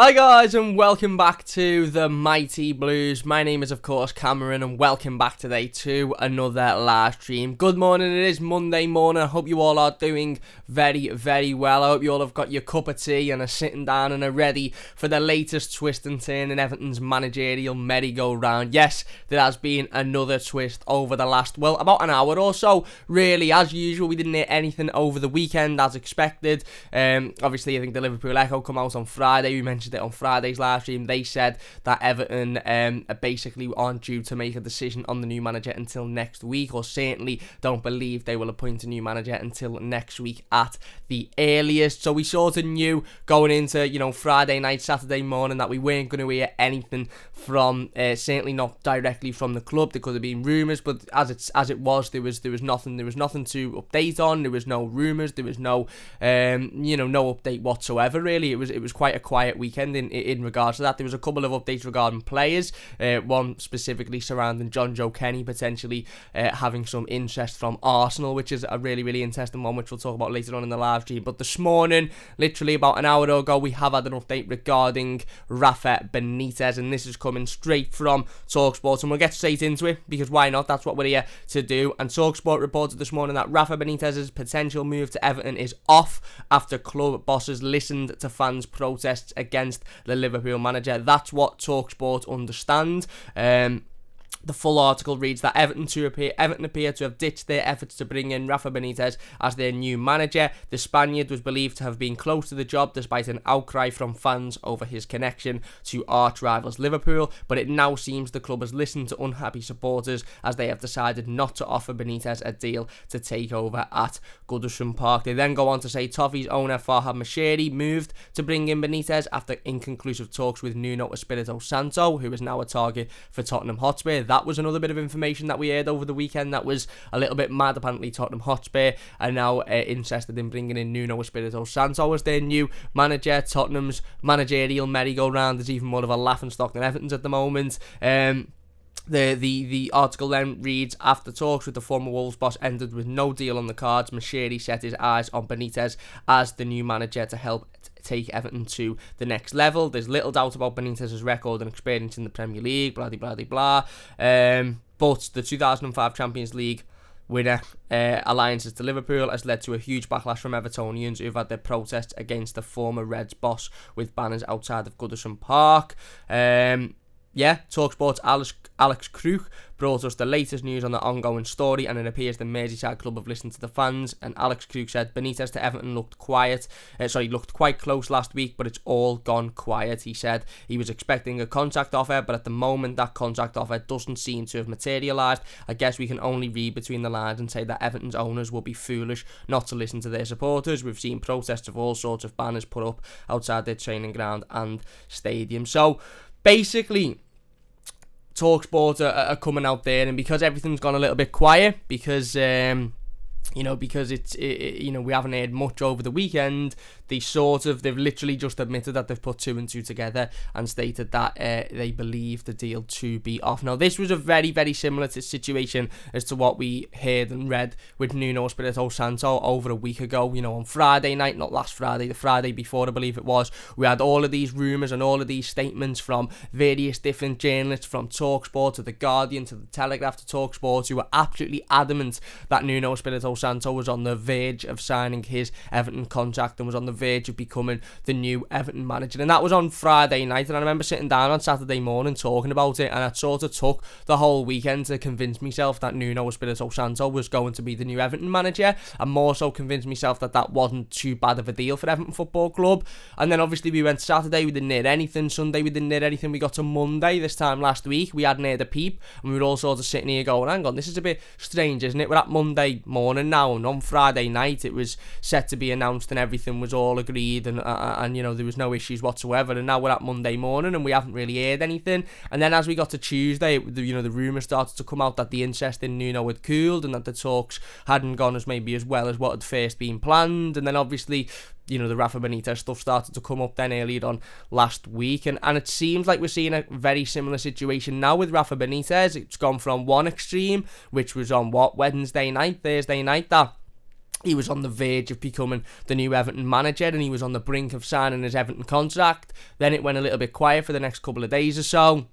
Hi guys and welcome back to the Mighty Blues. My name is of course Cameron and welcome back today to another live stream. Good morning, it is Monday morning. I hope you all are doing very well. I hope you all have got your cup of tea and are sitting down and are ready for the latest twist and turn in Everton's managerial merry-go-round. Yes, there has been another twist over the last, about an hour or so. Really, as usual, we didn't hear anything over the weekend as expected. Obviously, I think the Liverpool Echo come out on Friday. We mentioned it on Friday's live stream. They said that Everton basically aren't due to make a decision on the new manager until next week, or certainly don't believe they will appoint a new manager until next week at the earliest. So we sort of knew going into Friday night, Saturday morning, that we weren't going to hear anything from certainly not directly from the club. There could have been rumours, but as it was, there was nothing to update on. There was no rumours, there was no no update whatsoever. Really, it was quite a quiet weekend in regards to that. There was a couple of updates regarding players, one specifically surrounding John Joe Kenny potentially having some interest from Arsenal, which is a really interesting one, which we'll talk about later on in the live stream. But this morning, literally about an hour ago, we have had an update regarding Rafa Benitez, and this is coming straight from TalkSport, and we'll get straight into it because why not? That's what we're here to do. And TalkSport reported this morning that Rafa Benitez's potential move to Everton is off after club bosses listened to fans' protests against the Liverpool manager. That's what TalkSport understand. The full article reads that Everton appear to have ditched their efforts to bring in Rafa Benitez as their new manager. The Spaniard was believed to have been close to the job despite an outcry from fans over his connection to arch rivals Liverpool, but it now seems the club has listened to unhappy supporters as they have decided not to offer Benitez a deal to take over at Goodison Park. They then go on to say Toffee's owner Farhad Moshiri moved to bring in Benitez after inconclusive talks with Nuno Espirito Santo, who is now a target for Tottenham Hotspur. That was another bit of information that we heard over the weekend that was a little bit mad. Apparently Tottenham Hotspur are now interested in bringing in Nuno Espirito Santo as their new manager. Tottenham's managerial merry-go-round is even more of a laughingstock than Everton's at the moment. The article then reads, after talks with the former Wolves boss ended with no deal on the cards, Moshiri set his eyes on Benitez as the new manager to help take Everton to the next level. There's little doubt about Benitez's record and experience in the Premier League, blah blah blah blah. But the 2005 Champions League winner alliances to Liverpool has led to a huge backlash from Evertonians who've had their protests against the former Reds boss with banners outside of Goodison Park. TalkSport's Alex Crook brought us the latest news on the ongoing story, and it appears the Merseyside club have listened to the fans. And Alex Crook said Benitez to Everton looked quite close last week, but it's all gone quiet. He said he was expecting a contract offer, but at the moment that contract offer doesn't seem to have materialised. I guess we can only read between the lines and say that Everton's owners will be foolish not to listen to their supporters. We've seen protests of all sorts of banners put up outside their training ground and stadium. So basically, TalkSport are coming out there, and because everything's gone a little bit quiet, because because we haven't heard much over the weekend, they've literally just admitted that they've put two and two together and stated that they believe the deal to be off. Now, this was a very similar situation as to what we heard and read with Nuno Espirito Santo over a week ago. On Friday night, not last Friday, the Friday before, I believe it was, we had all of these rumours and all of these statements from various different journalists, from TalkSport to The Guardian to The Telegraph to TalkSport, who were absolutely adamant that Nuno Espirito Santo was on the verge of signing his Everton contract and was on the verge of becoming the new Everton manager. And that was on Friday night, and I remember sitting down on Saturday morning talking about it, and it sort of took the whole weekend to convince myself that Nuno Espirito Santo was going to be the new Everton manager, and more so convince myself that that wasn't too bad of a deal for Everton Football Club. And then obviously we went Saturday, we didn't hear anything. Sunday we didn't hear anything. We got to Monday this time last week, we hadn't heard a peep, and we were all sort of sitting here going, hang on, this is a bit strange, isn't it? We're at Monday morning now, and on Friday night it was set to be announced and everything was all agreed, and there was no issues whatsoever, and now we're at Monday morning and we haven't really heard anything. And then as we got to Tuesday, the rumours started to come out that the interest in Nuno had cooled and that the talks hadn't gone as well as what had first been planned. And then obviously the Rafa Benitez stuff started to come up then earlier on last week, and it seems like we're seeing a very similar situation now with Rafa Benitez. It's gone from one extreme, which was on Thursday night, that he was on the verge of becoming the new Everton manager, and he was on the brink of signing his Everton contract. Then it went a little bit quiet for the next couple of days or so.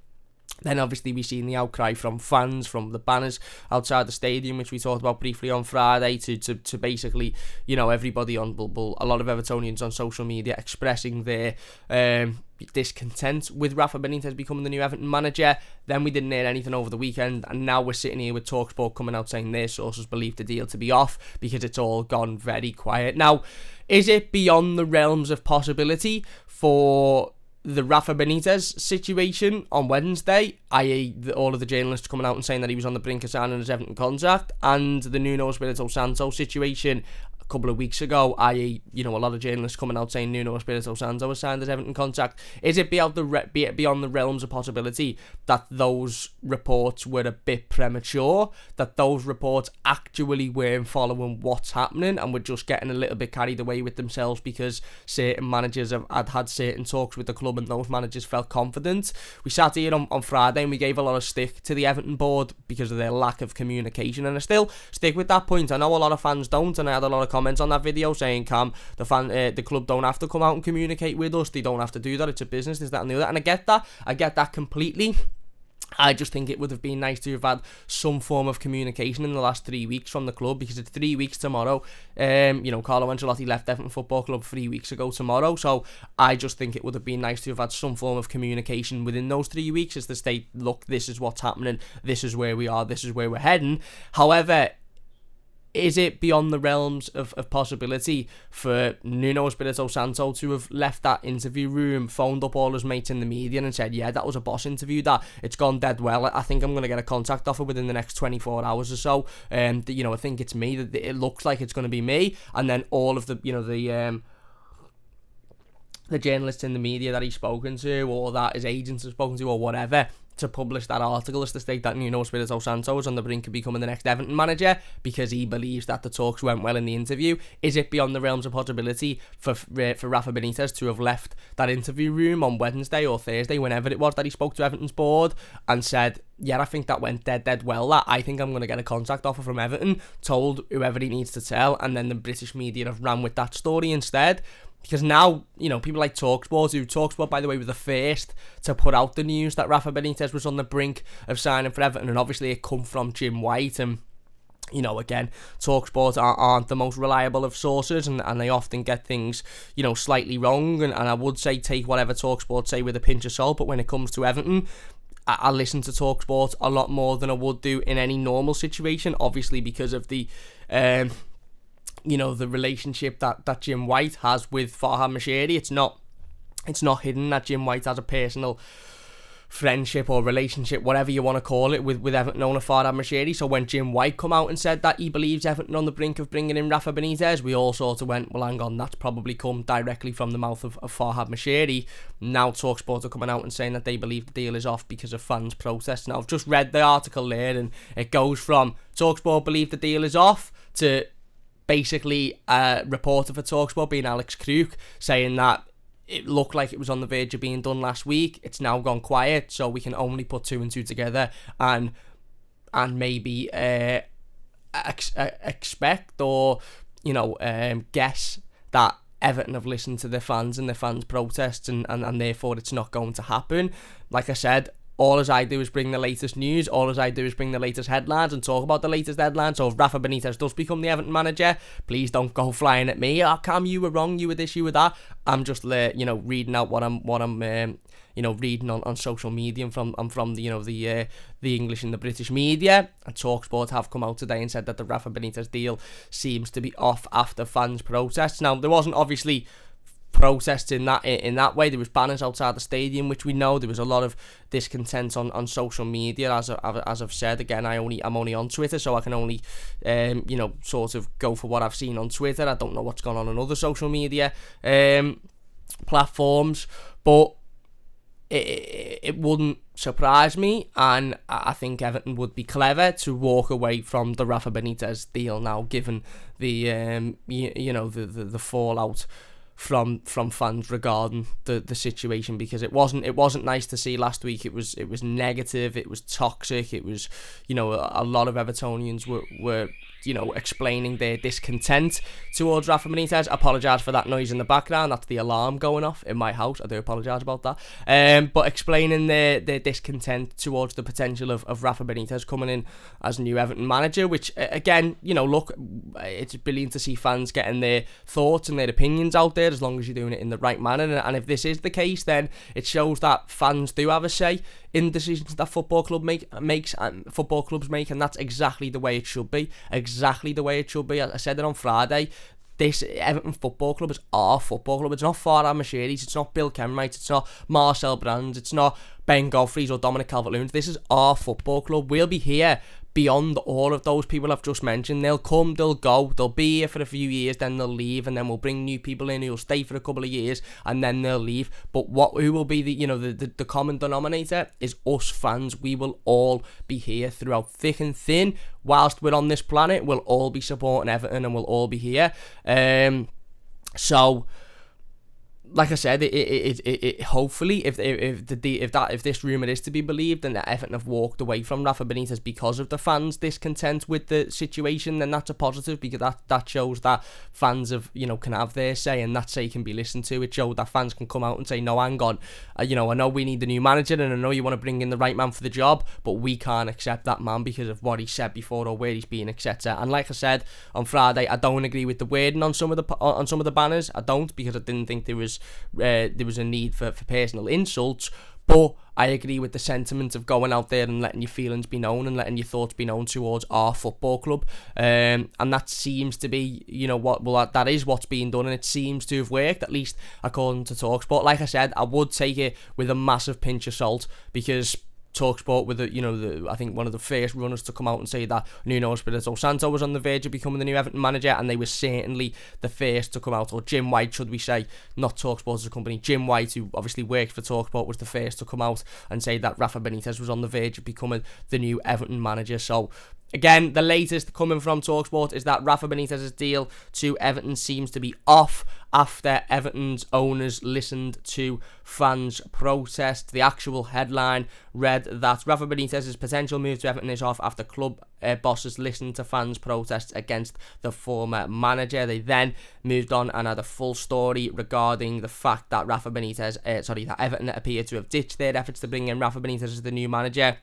Then obviously we've seen the outcry from fans, from the banners outside the stadium, which we talked about briefly on Friday, to basically, everybody on, a lot of Evertonians on social media expressing their discontent with Rafa Benitez becoming the new Everton manager. Then we didn't hear anything over the weekend, and now we're sitting here with TalkSport coming out saying their sources believe the deal to be off because it's all gone very quiet. Now, is it beyond the realms of possibility for the Rafa Benitez situation on Wednesday, i.e. all of the journalists coming out and saying that he was on the brink of signing his Everton contract, and the Nuno Espirito Santo situation a couple of weeks ago, i.e. a lot of journalists coming out saying Nuno Espirito Santo has signed his Everton contract? Is it beyond the realms of possibility that those reports were a bit premature, that those reports actually weren't following what's happening and were just getting a little bit carried away with themselves because certain managers had certain talks with the club and those managers felt confident? We sat here on Friday and we gave a lot of stick to the Everton board because of their lack of communication, and I still stick with that point. I know a lot of fans don't, and I had a lot of comments on that video saying, Cam, the club don't have to come out and communicate with us, they don't have to do that, it's a business, this, that and the other, and I get that completely. I just think it would have been nice to have had some form of communication in the last 3 weeks from the club, because it's 3 weeks tomorrow. Carlo Ancelotti left Everton Football Club 3 weeks ago tomorrow, so I just think it would have been nice to have had some form of communication within those 3 weeks as to state, look, this is what's happening, this is where we are, this is where we're heading. However, is it beyond the realms of possibility for Nuno Espirito Santo to have left that interview room, phoned up all his mates in the media and said, yeah, that was a boss interview, that it's gone dead well, I think I'm going to get a contact offer within the next 24 hours or so, I think it's me, that it looks like it's going to be me, and then all of the journalists in the media that he's spoken to, or that his agents have spoken to, or whatever, to publish that article as to state that Nuno Espirito Santo is on the brink of becoming the next Everton manager because he believes that the talks went well in the interview. Is it beyond the realms of possibility for Rafa Benitez to have left that interview room on Wednesday or Thursday, whenever it was, that he spoke to Everton's board and said, yeah, I think that went dead well, that I think I'm going to get a contract offer from Everton, told whoever he needs to tell, and then the British media have ran with that story instead? Because now, people like TalkSport, by the way, were the first to put out the news that Rafa Benitez was on the brink of signing for Everton, and obviously it come from Jim White, and again, TalkSport aren't the most reliable of sources, and they often get things, slightly wrong, and I would say take whatever TalkSport say with a pinch of salt, but when it comes to Everton, I listen to TalkSport a lot more than I would do in any normal situation, obviously because of the the relationship that Jim White has with Farhad Moshiri. It's not hidden that Jim White has a personal friendship or relationship, whatever you want to call it, with Everton owner Farhad Moshiri. So when Jim White come out and said that he believes Everton on the brink of bringing in Rafa Benitez, we all sort of went, well, hang on, that's probably come directly from the mouth of Farhad Moshiri. Now TalkSport are coming out and saying that they believe the deal is off because of fans' protests. Now, I've just read the article there, and it goes from TalkSport believe the deal is off to basically a reporter for TalkSport, being Alex Crook, saying that it looked like it was on the verge of being done last week. It's now gone quiet, so we can only put two and two together and maybe expect or guess that Everton have listened to their fans and their fans' protests, and therefore it's not going to happen. Like I said, all as I do is bring the latest news, all as I do is bring the latest headlines and talk about the latest headlines. So if Rafa Benitez does become the Everton manager, please don't go flying at me. Oh, Cam, you were wrong, you were this, you were that. I'm just reading out what I'm reading on social media from the English and the British media. And TalkSport have come out today and said that the Rafa Benitez deal seems to be off after fans' protests. Now, there wasn't obviously protests in that way. There was banners outside the stadium, which we know. There was a lot of discontent on social media, as I've said. Again, I'm only on Twitter, so I can only sort of go for what I've seen on Twitter. I don't know what's gone on other social media platforms, but it wouldn't surprise me, and I think Everton would be clever to walk away from the Rafa Benitez deal now, given the the fallout from fans regarding the situation, because it wasn't nice to see last week. It was negative, it was toxic, it was a lot of Evertonians were explaining their discontent towards Rafa Benitez. Apologise for that noise in the background. That's the alarm going off in my house. I do apologise about that. But explaining their discontent towards the potential of Rafa Benitez coming in as new Everton manager, which, again, look, it's brilliant to see fans getting their thoughts and their opinions out there, as long as you're doing it in the right manner. And if this is the case, then it shows that fans do have a say in decisions that football clubs make, and that's exactly the way it should be. Exactly the way it should be. I said it on Friday. This Everton Football Club is our football club. It's not Farhad Moshiri's, it's not Bill Kenwright, it's not Marcel Brands, it's not Ben Godfrey's or Dominic Calvert-Lewin. This is our football club. We'll be here beyond all of those people I've just mentioned. They'll come, they'll go, they'll be here for a few years, then they'll leave, and then we'll bring new people in who'll stay for a couple of years, and then they'll leave. But who will be the common denominator is us fans. We will all be here throughout thick and thin. Whilst we're on this planet, we'll all be supporting Everton, and we'll all be here. So, like I said, it hopefully, if this rumour is to be believed, and that Everton have walked away from Rafa Benitez because of the fans' discontent with the situation, then that's a positive, because that shows that fans can have their say, and that say can be listened to. It shows that fans can come out and say, no, hang on, I know we need the new manager, and I know you want to bring in the right man for the job, but we can't accept that man because of what he said before or where he's been, etc. And like I said on Friday, I don't agree with the wording on some of the banners. I don't, because I didn't think there was a need for personal insults, but I agree with the sentiment of going out there and letting your feelings be known and letting your thoughts be known towards our football club, and that seems to be that is what's being done, and it seems to have worked, at least according to TalkSport. Like I said, I would take it with a massive pinch of salt, because TalkSport with I think one of the first runners to come out and say that Nuno Espirito Santo was on the verge of becoming the new Everton manager, and they were certainly the first to come out, or Jim White, should we say, not TalkSport as a company. Jim White, who obviously worked for TalkSport, was the first to come out and say that Rafa Benitez was on the verge of becoming the new Everton manager. So, again, the latest coming from TalkSport is that Rafa Benitez's deal to Everton seems to be off after Everton's owners listened to fans' protest. The actual headline read that Rafa Benitez's potential move to Everton is off after club bosses listened to fans' protests against the former manager. They then moved on and had a full story regarding the fact that that Everton appear to have ditched their efforts to bring in Rafa Benitez as the new manager.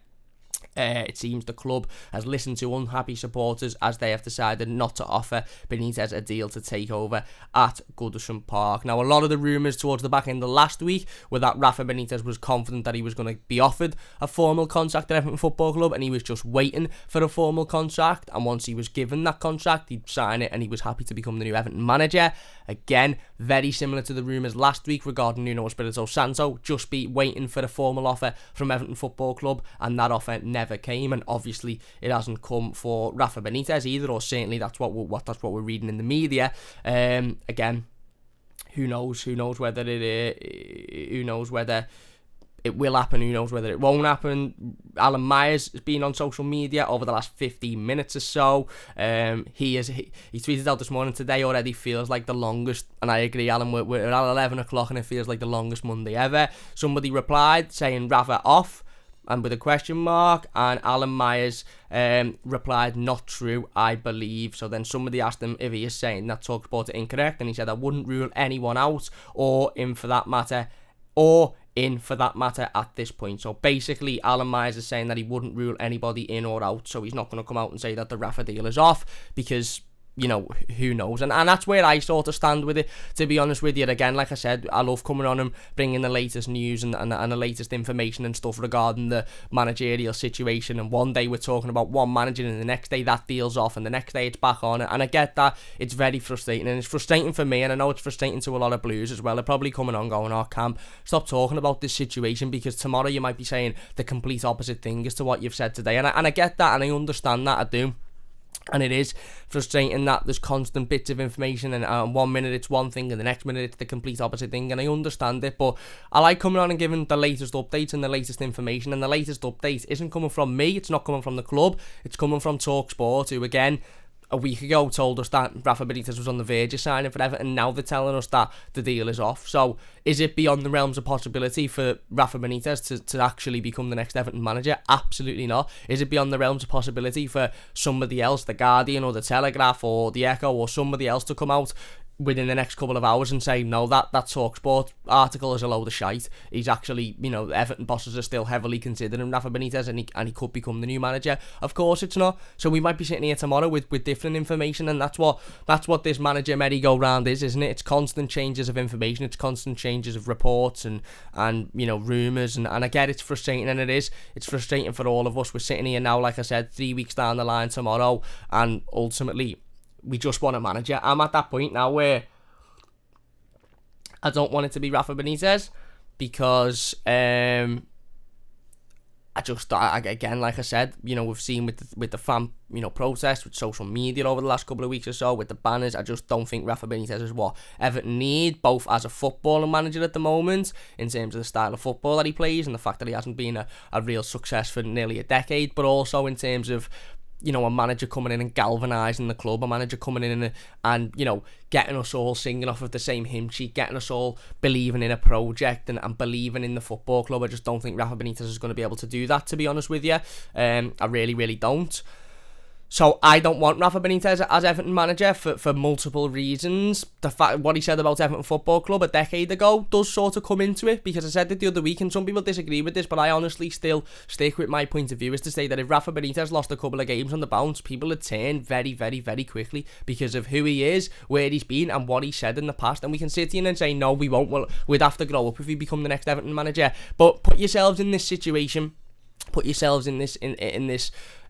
It seems the club has listened to unhappy supporters as they have decided not to offer Benitez a deal to take over at Goodison Park. Now, a lot of the rumours towards the back end of last week were that Rafa Benitez was confident that he was going to be offered a formal contract at Everton Football Club, and he was just waiting for a formal contract, and once he was given that contract, he'd sign it, and he was happy to become the new Everton manager. Again, very similar to the rumours last week regarding Nuno Espirito Santo, just be waiting for a formal offer from Everton Football Club, and that offer never came, and obviously it hasn't come for Rafa Benitez either, or certainly that's what we're reading in the media. Again, who knows whether it will happen, who knows whether it won't happen. Alan Myers has been on social media over the last 15 minutes or so. He tweeted out this morning, today already feels like the longest, and I agree, Alan, we're at 11 o'clock and it feels like the longest Monday ever. Somebody replied saying Rafa off, and with a question mark, and Alan Myers replied, not true, I believe. So then somebody asked him if he is saying that TalkSport are incorrect, and he said, I wouldn't rule anyone out or in for that matter at this point. So basically, Alan Myers is saying that he wouldn't rule anybody in or out, so he's not going to come out and say that the Rafa deal is off, because who knows, and that's where I sort of stand with it, to be honest with you. Again, like I said, I love coming on and bringing the latest news and the latest information and stuff regarding the managerial situation, and one day we're talking about one manager and the next day that deal's off and the next day it's back on, and I get that it's very frustrating, and it's frustrating for me, and I know it's frustrating to a lot of Blues as well. They're probably coming on going, oh Cam, stop talking about this situation, because tomorrow you might be saying the complete opposite thing as to what you've said today, and I get that, and I understand that, I do. And it is frustrating that there's constant bits of information, and 1 minute it's one thing and the next minute it's the complete opposite thing, and I understand it, but I like coming on and giving the latest updates and the latest information, and the latest update isn't coming from me, it's not coming from the club, it's coming from TalkSport, who again a week ago told us that Rafa Benitez was on the verge of signing for Everton, and now they're telling us that the deal is off. So is it beyond the realms of possibility for Rafa Benitez to actually become the next Everton manager? Absolutely not. Is it beyond the realms of possibility for somebody else, the Guardian or the Telegraph or the Echo or somebody else to come out within the next couple of hours and say, no, that TalkSport article is a load of shite? He's actually, Everton bosses are still heavily considering Rafa Benitez, and he could become the new manager. Of course it's not. So we might be sitting here tomorrow with different information, and that's what this manager merry-go-round is, isn't it? It's constant changes of information, it's constant changes of reports and rumours, and I get it's frustrating, and it's frustrating for all of us. We're sitting here now, like I said, 3 weeks down the line tomorrow, and ultimately we just want a manager. I'm at that point now where I don't want it to be Rafa Benitez, because again, like I said, we've seen with the fan protest, with social media over the last couple of weeks or so, with the banners. I just don't think Rafa Benitez is what Everton need, both as a footballer manager at the moment, in terms of the style of football that he plays and the fact that he hasn't been a real success for nearly a decade, but also in terms of a manager coming in and galvanising the club, a manager coming in and getting us all singing off of the same hymn sheet, getting us all believing in a project and believing in the football club. I just don't think Rafa Benitez is going to be able to do that, to be honest with you. I really, really don't. So I don't want Rafa Benitez as Everton manager for multiple reasons. The fact what he said about Everton Football Club a decade ago does sort of come into it, because I said it the other week, and some people disagree with this, but I honestly still stick with my point of view, is to say that if Rafa Benitez lost a couple of games on the bounce, people would turn very, very, very quickly because of who he is, where he's been, and what he said in the past. And we can sit here and say, no, we won't. Well, we'd have to grow up if we become the next Everton manager. But put yourselves in this situation. Put yourselves in this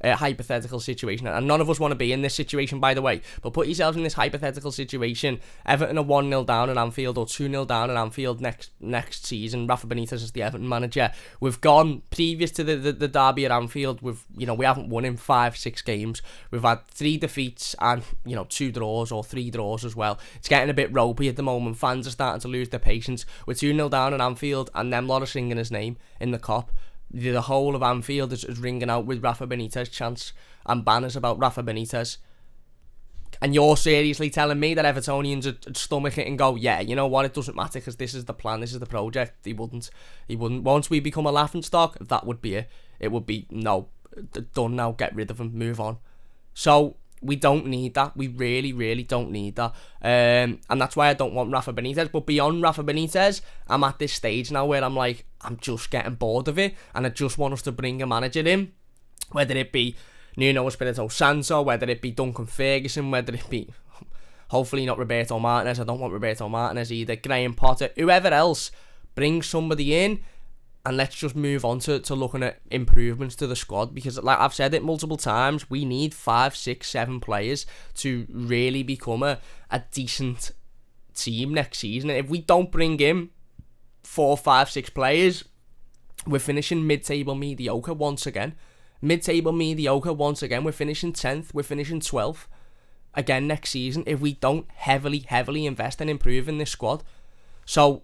hypothetical situation, and none of us want to be in this situation, by the way, but put yourselves in this hypothetical situation. Everton are 1-0 down at Anfield or 2-0 down at Anfield next season. Rafa Benitez is the Everton manager. We've gone previous to the derby at Anfield. We haven't won in 5-6 games. We've had 3 defeats and 2 draws or 3 draws as well. It's getting a bit ropey at the moment. Fans are starting to lose their patience. We're 2-0 down at Anfield, and them lot are singing his name in the Kop. The whole of Anfield is ringing out with Rafa Benitez chants and banners about Rafa Benitez. And you're seriously telling me that Evertonians would stomach it and go, yeah, you know what, it doesn't matter because this is the plan, this is the project. He wouldn't. Once we become a laughingstock, that would be it. It would be, no, done now, get rid of him, move on. So we don't need that. We really, really don't need that. And that's why I don't want Rafa Benitez. But beyond Rafa Benitez, I'm at this stage now where I'm like, I'm just getting bored of it. And I just want us to bring a manager in. Whether it be Nuno Espirito Santo, whether it be Duncan Ferguson, whether it be, hopefully not Roberto Martinez. I don't want Roberto Martinez either. Graham Potter, whoever else, bring somebody in. And let's just move on to looking at improvements to the squad, because like I've said it multiple times, we need 5, 6, 7 players to really become a decent team next season. And if we don't bring in 4, 5, 6 players, we're finishing mid-table mediocre once again. Mid-table mediocre once again. We're finishing 10th, we're finishing 12th again next season if we don't heavily invest and improve in this squad. So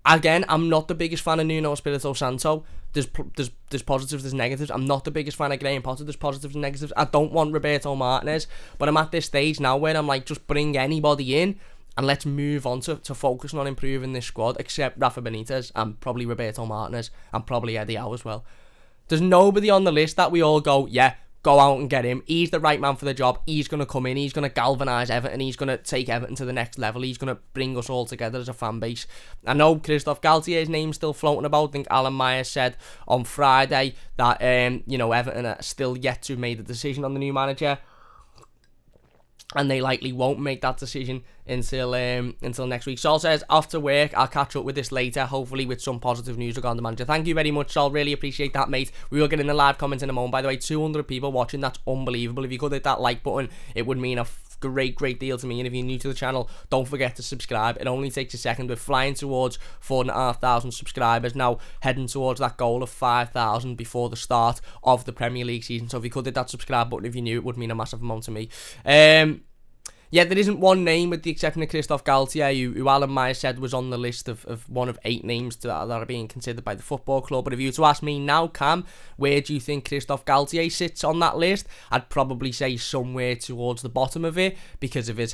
again, I'm not the biggest fan of Nuno Espirito Santo. There's positives, there's negatives. I'm not the biggest fan of Graham Potter. There's positives and negatives. I don't want Roberto Martinez, but I'm at this stage now where I'm like, just bring anybody in and let's move on to focusing on improving this squad, except Rafa Benitez and probably Roberto Martinez and probably Eddie Howe as well. There's nobody on the list that we all go, yeah, go out and get him. He's the right man for the job. He's going to come in. He's going to galvanise Everton. He's going to take Everton to the next level. He's going to bring us all together as a fan base. I know Christophe Galtier's name's still floating about. I think Alan Myers said on Friday that Everton are still yet to make the decision on the new manager, and they likely won't make that decision until next week. Sol says, off to work. I'll catch up with this later, hopefully with some positive news regarding the manager. Thank you very much, Sol. Really appreciate that, mate. We will get in the live comments in a moment. By the way, 200 people watching. That's unbelievable. If you could hit that like button, it would mean a great deal to me. And if you're new to the channel, don't forget to subscribe. It only takes a second. We're flying towards 4,500 subscribers now, heading towards that goal of 5,000 before the start of the Premier League season. So if you could hit that subscribe button if you're new, it would mean a massive amount to me. Yeah, there isn't one name with the exception of Christophe Galtier, who Alan Meyer said was on the list of one of 8 names that are being considered by the football club. But if you were to ask me now, Cam, where do you think Christophe Galtier sits on that list? I'd probably say somewhere towards the bottom of it because of his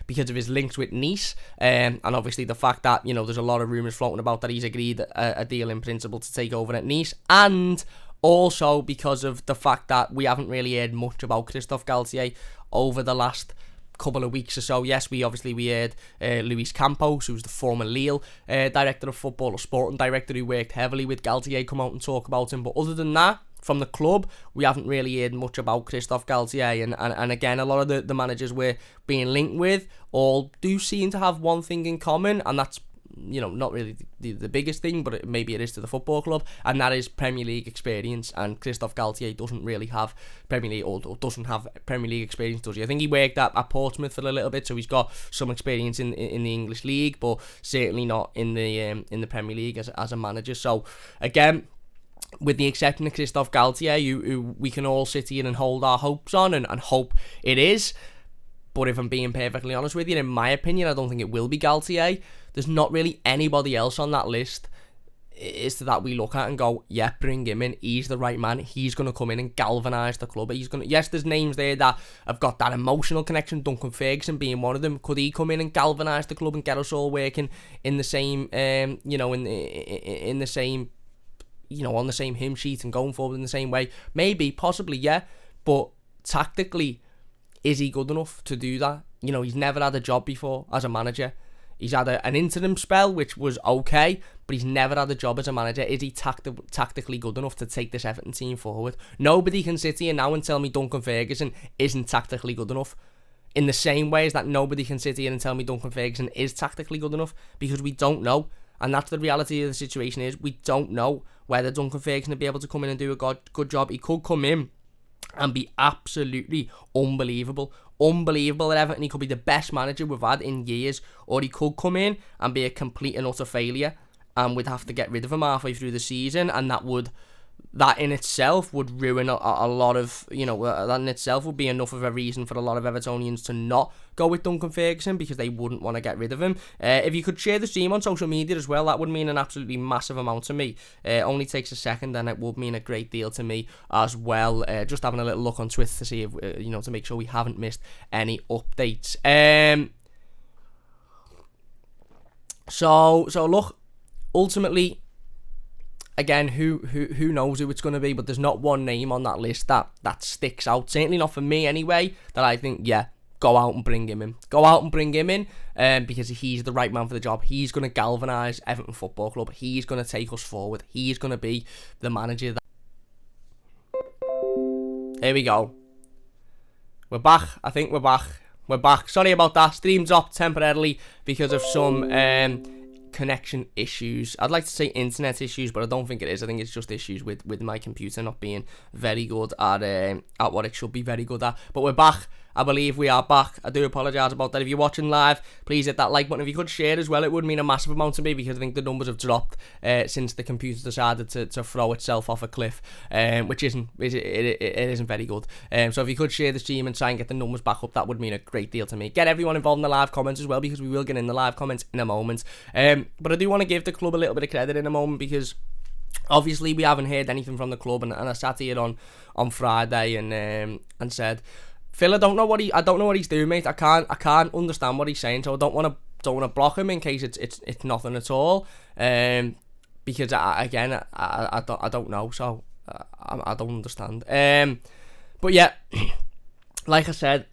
because of his links with Nice, and obviously the fact that, you know, there's a lot of rumours floating about that he's agreed a deal in principle to take over at Nice, and also because of the fact that we haven't really heard much about Christophe Galtier over the last couple of weeks or so. Yes, we heard Luis Campos, who's the former Lille director of football, or sporting director, who worked heavily with Galtier, come out and talk about him. But other than that, from the club, we haven't really heard much about Christophe Galtier. And again, a lot of the managers we're being linked with all do seem to have one thing in common, and that's, you know, not really the biggest thing, but maybe it is to the football club, and that is Premier League experience. And Christophe Galtier doesn't really have Premier League, or doesn't have Premier League experience, does he? I think he worked at Portsmouth for a little bit, so he's got some experience in the English league, but certainly not in the Premier League as a manager. So again, with the exception of Christophe Galtier, who we can all sit here and hold our hopes on and hope it is. But if I'm being perfectly honest with you, in my opinion, I don't think it will be Galtier. There's not really anybody else on that list is that we look at and go, yeah, bring him in. He's the right man. He's going to come in and galvanise the club. Yes, there's names there that have got that emotional connection. Duncan Ferguson being one of them. Could he come in and galvanise the club and get us all working in the same, in the same, on the same hymn sheet and going forward in the same way? Maybe, possibly, yeah. But tactically, is he good enough to do that? You know, he's never had a job before as a manager. He's had an interim spell, which was okay, but he's never had a job as a manager. Is he tactically good enough to take this Everton team forward? Nobody can sit here now and tell me Duncan Ferguson isn't tactically good enough. In the same way as that nobody can sit here and tell me Duncan Ferguson is tactically good enough, because we don't know. And that's the reality of the situation is we don't know whether Duncan Ferguson will be able to come in and do a good job. He could come in and be absolutely unbelievable at Everton. He could be the best manager we've had in years, or he could come in and be a complete and utter failure, and we'd have to get rid of him halfway through the season, and that in itself would ruin a lot of, that in itself would be enough of a reason for a lot of Evertonians to not go with Duncan Ferguson, because they wouldn't want to get rid of him. If you could share the stream on social media as well, that would mean an absolutely massive amount to me. It only takes a second, and it would mean a great deal to me as well. Just having a little look on Twitter to see if, to make sure we haven't missed any updates. So look, ultimately, again, who knows who it's going to be, but there's not one name on that list that sticks out. Certainly not for me anyway, that I think, yeah, go out and bring him in. Go out and bring him in, because he's the right man for the job. He's going to galvanise Everton Football Club. He's going to take us forward. He's going to be the manager. Here we go. We're back. I think we're back. We're back. Sorry about that. Stream dropped temporarily because of some connection issues. I'd like to say internet issues, but I don't think it is. I think it's just issues with my computer not being very good at what it should be very good at. But we're back. I believe we are back. I do apologise about that. If you're watching live, please hit that like button. If you could share as well, it would mean a massive amount to me, because I think the numbers have dropped since the computer decided to throw itself off a cliff, which isn't very good. So if you could share the stream and try and get the numbers back up, that would mean a great deal to me. Get everyone involved in the live comments as well, because we will get in the live comments in a moment. But I do want to give the club a little bit of credit in a moment, because obviously we haven't heard anything from the club, and I sat here on Friday and said, Phil, I don't know what he's doing, mate. I can't understand what he's saying, so I don't want to block him in case it's nothing at all. Because I don't know, so I don't understand. But yeah, like I said,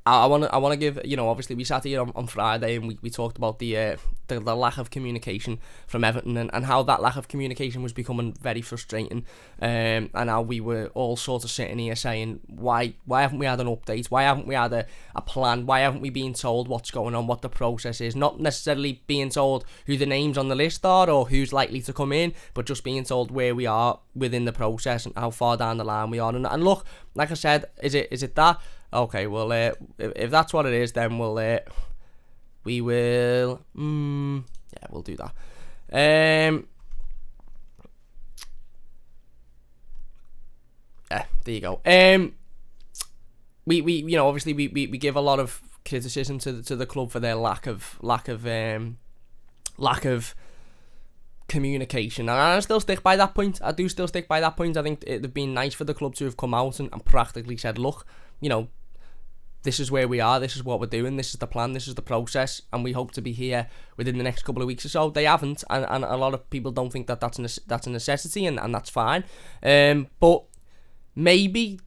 I want to give, obviously we sat here on Friday and we talked about the lack of communication from Everton, and how that lack of communication was becoming very frustrating, and how we were all sort of sitting here saying, why haven't we had an update? Why haven't we had a plan? Why haven't we been told what's going on, what the process is? Not necessarily being told who the names on the list are or who's likely to come in, but just being told where we are within the process and how far down the line we are. And look, like I said, is it that? Okay, well, if that's what it is, then we'll do that. Yeah, there you go. we obviously we give a lot of criticism to the club for their lack of communication, and I still stick by that point. I do still stick by that point. I think it'd have been nice for the club to have come out and practically said, look, this is where we are, this is what we're doing, this is the plan, this is the process, and we hope to be here within the next couple of weeks or so. They haven't, and a lot of people don't think that's a necessity, and that's fine. But maybe,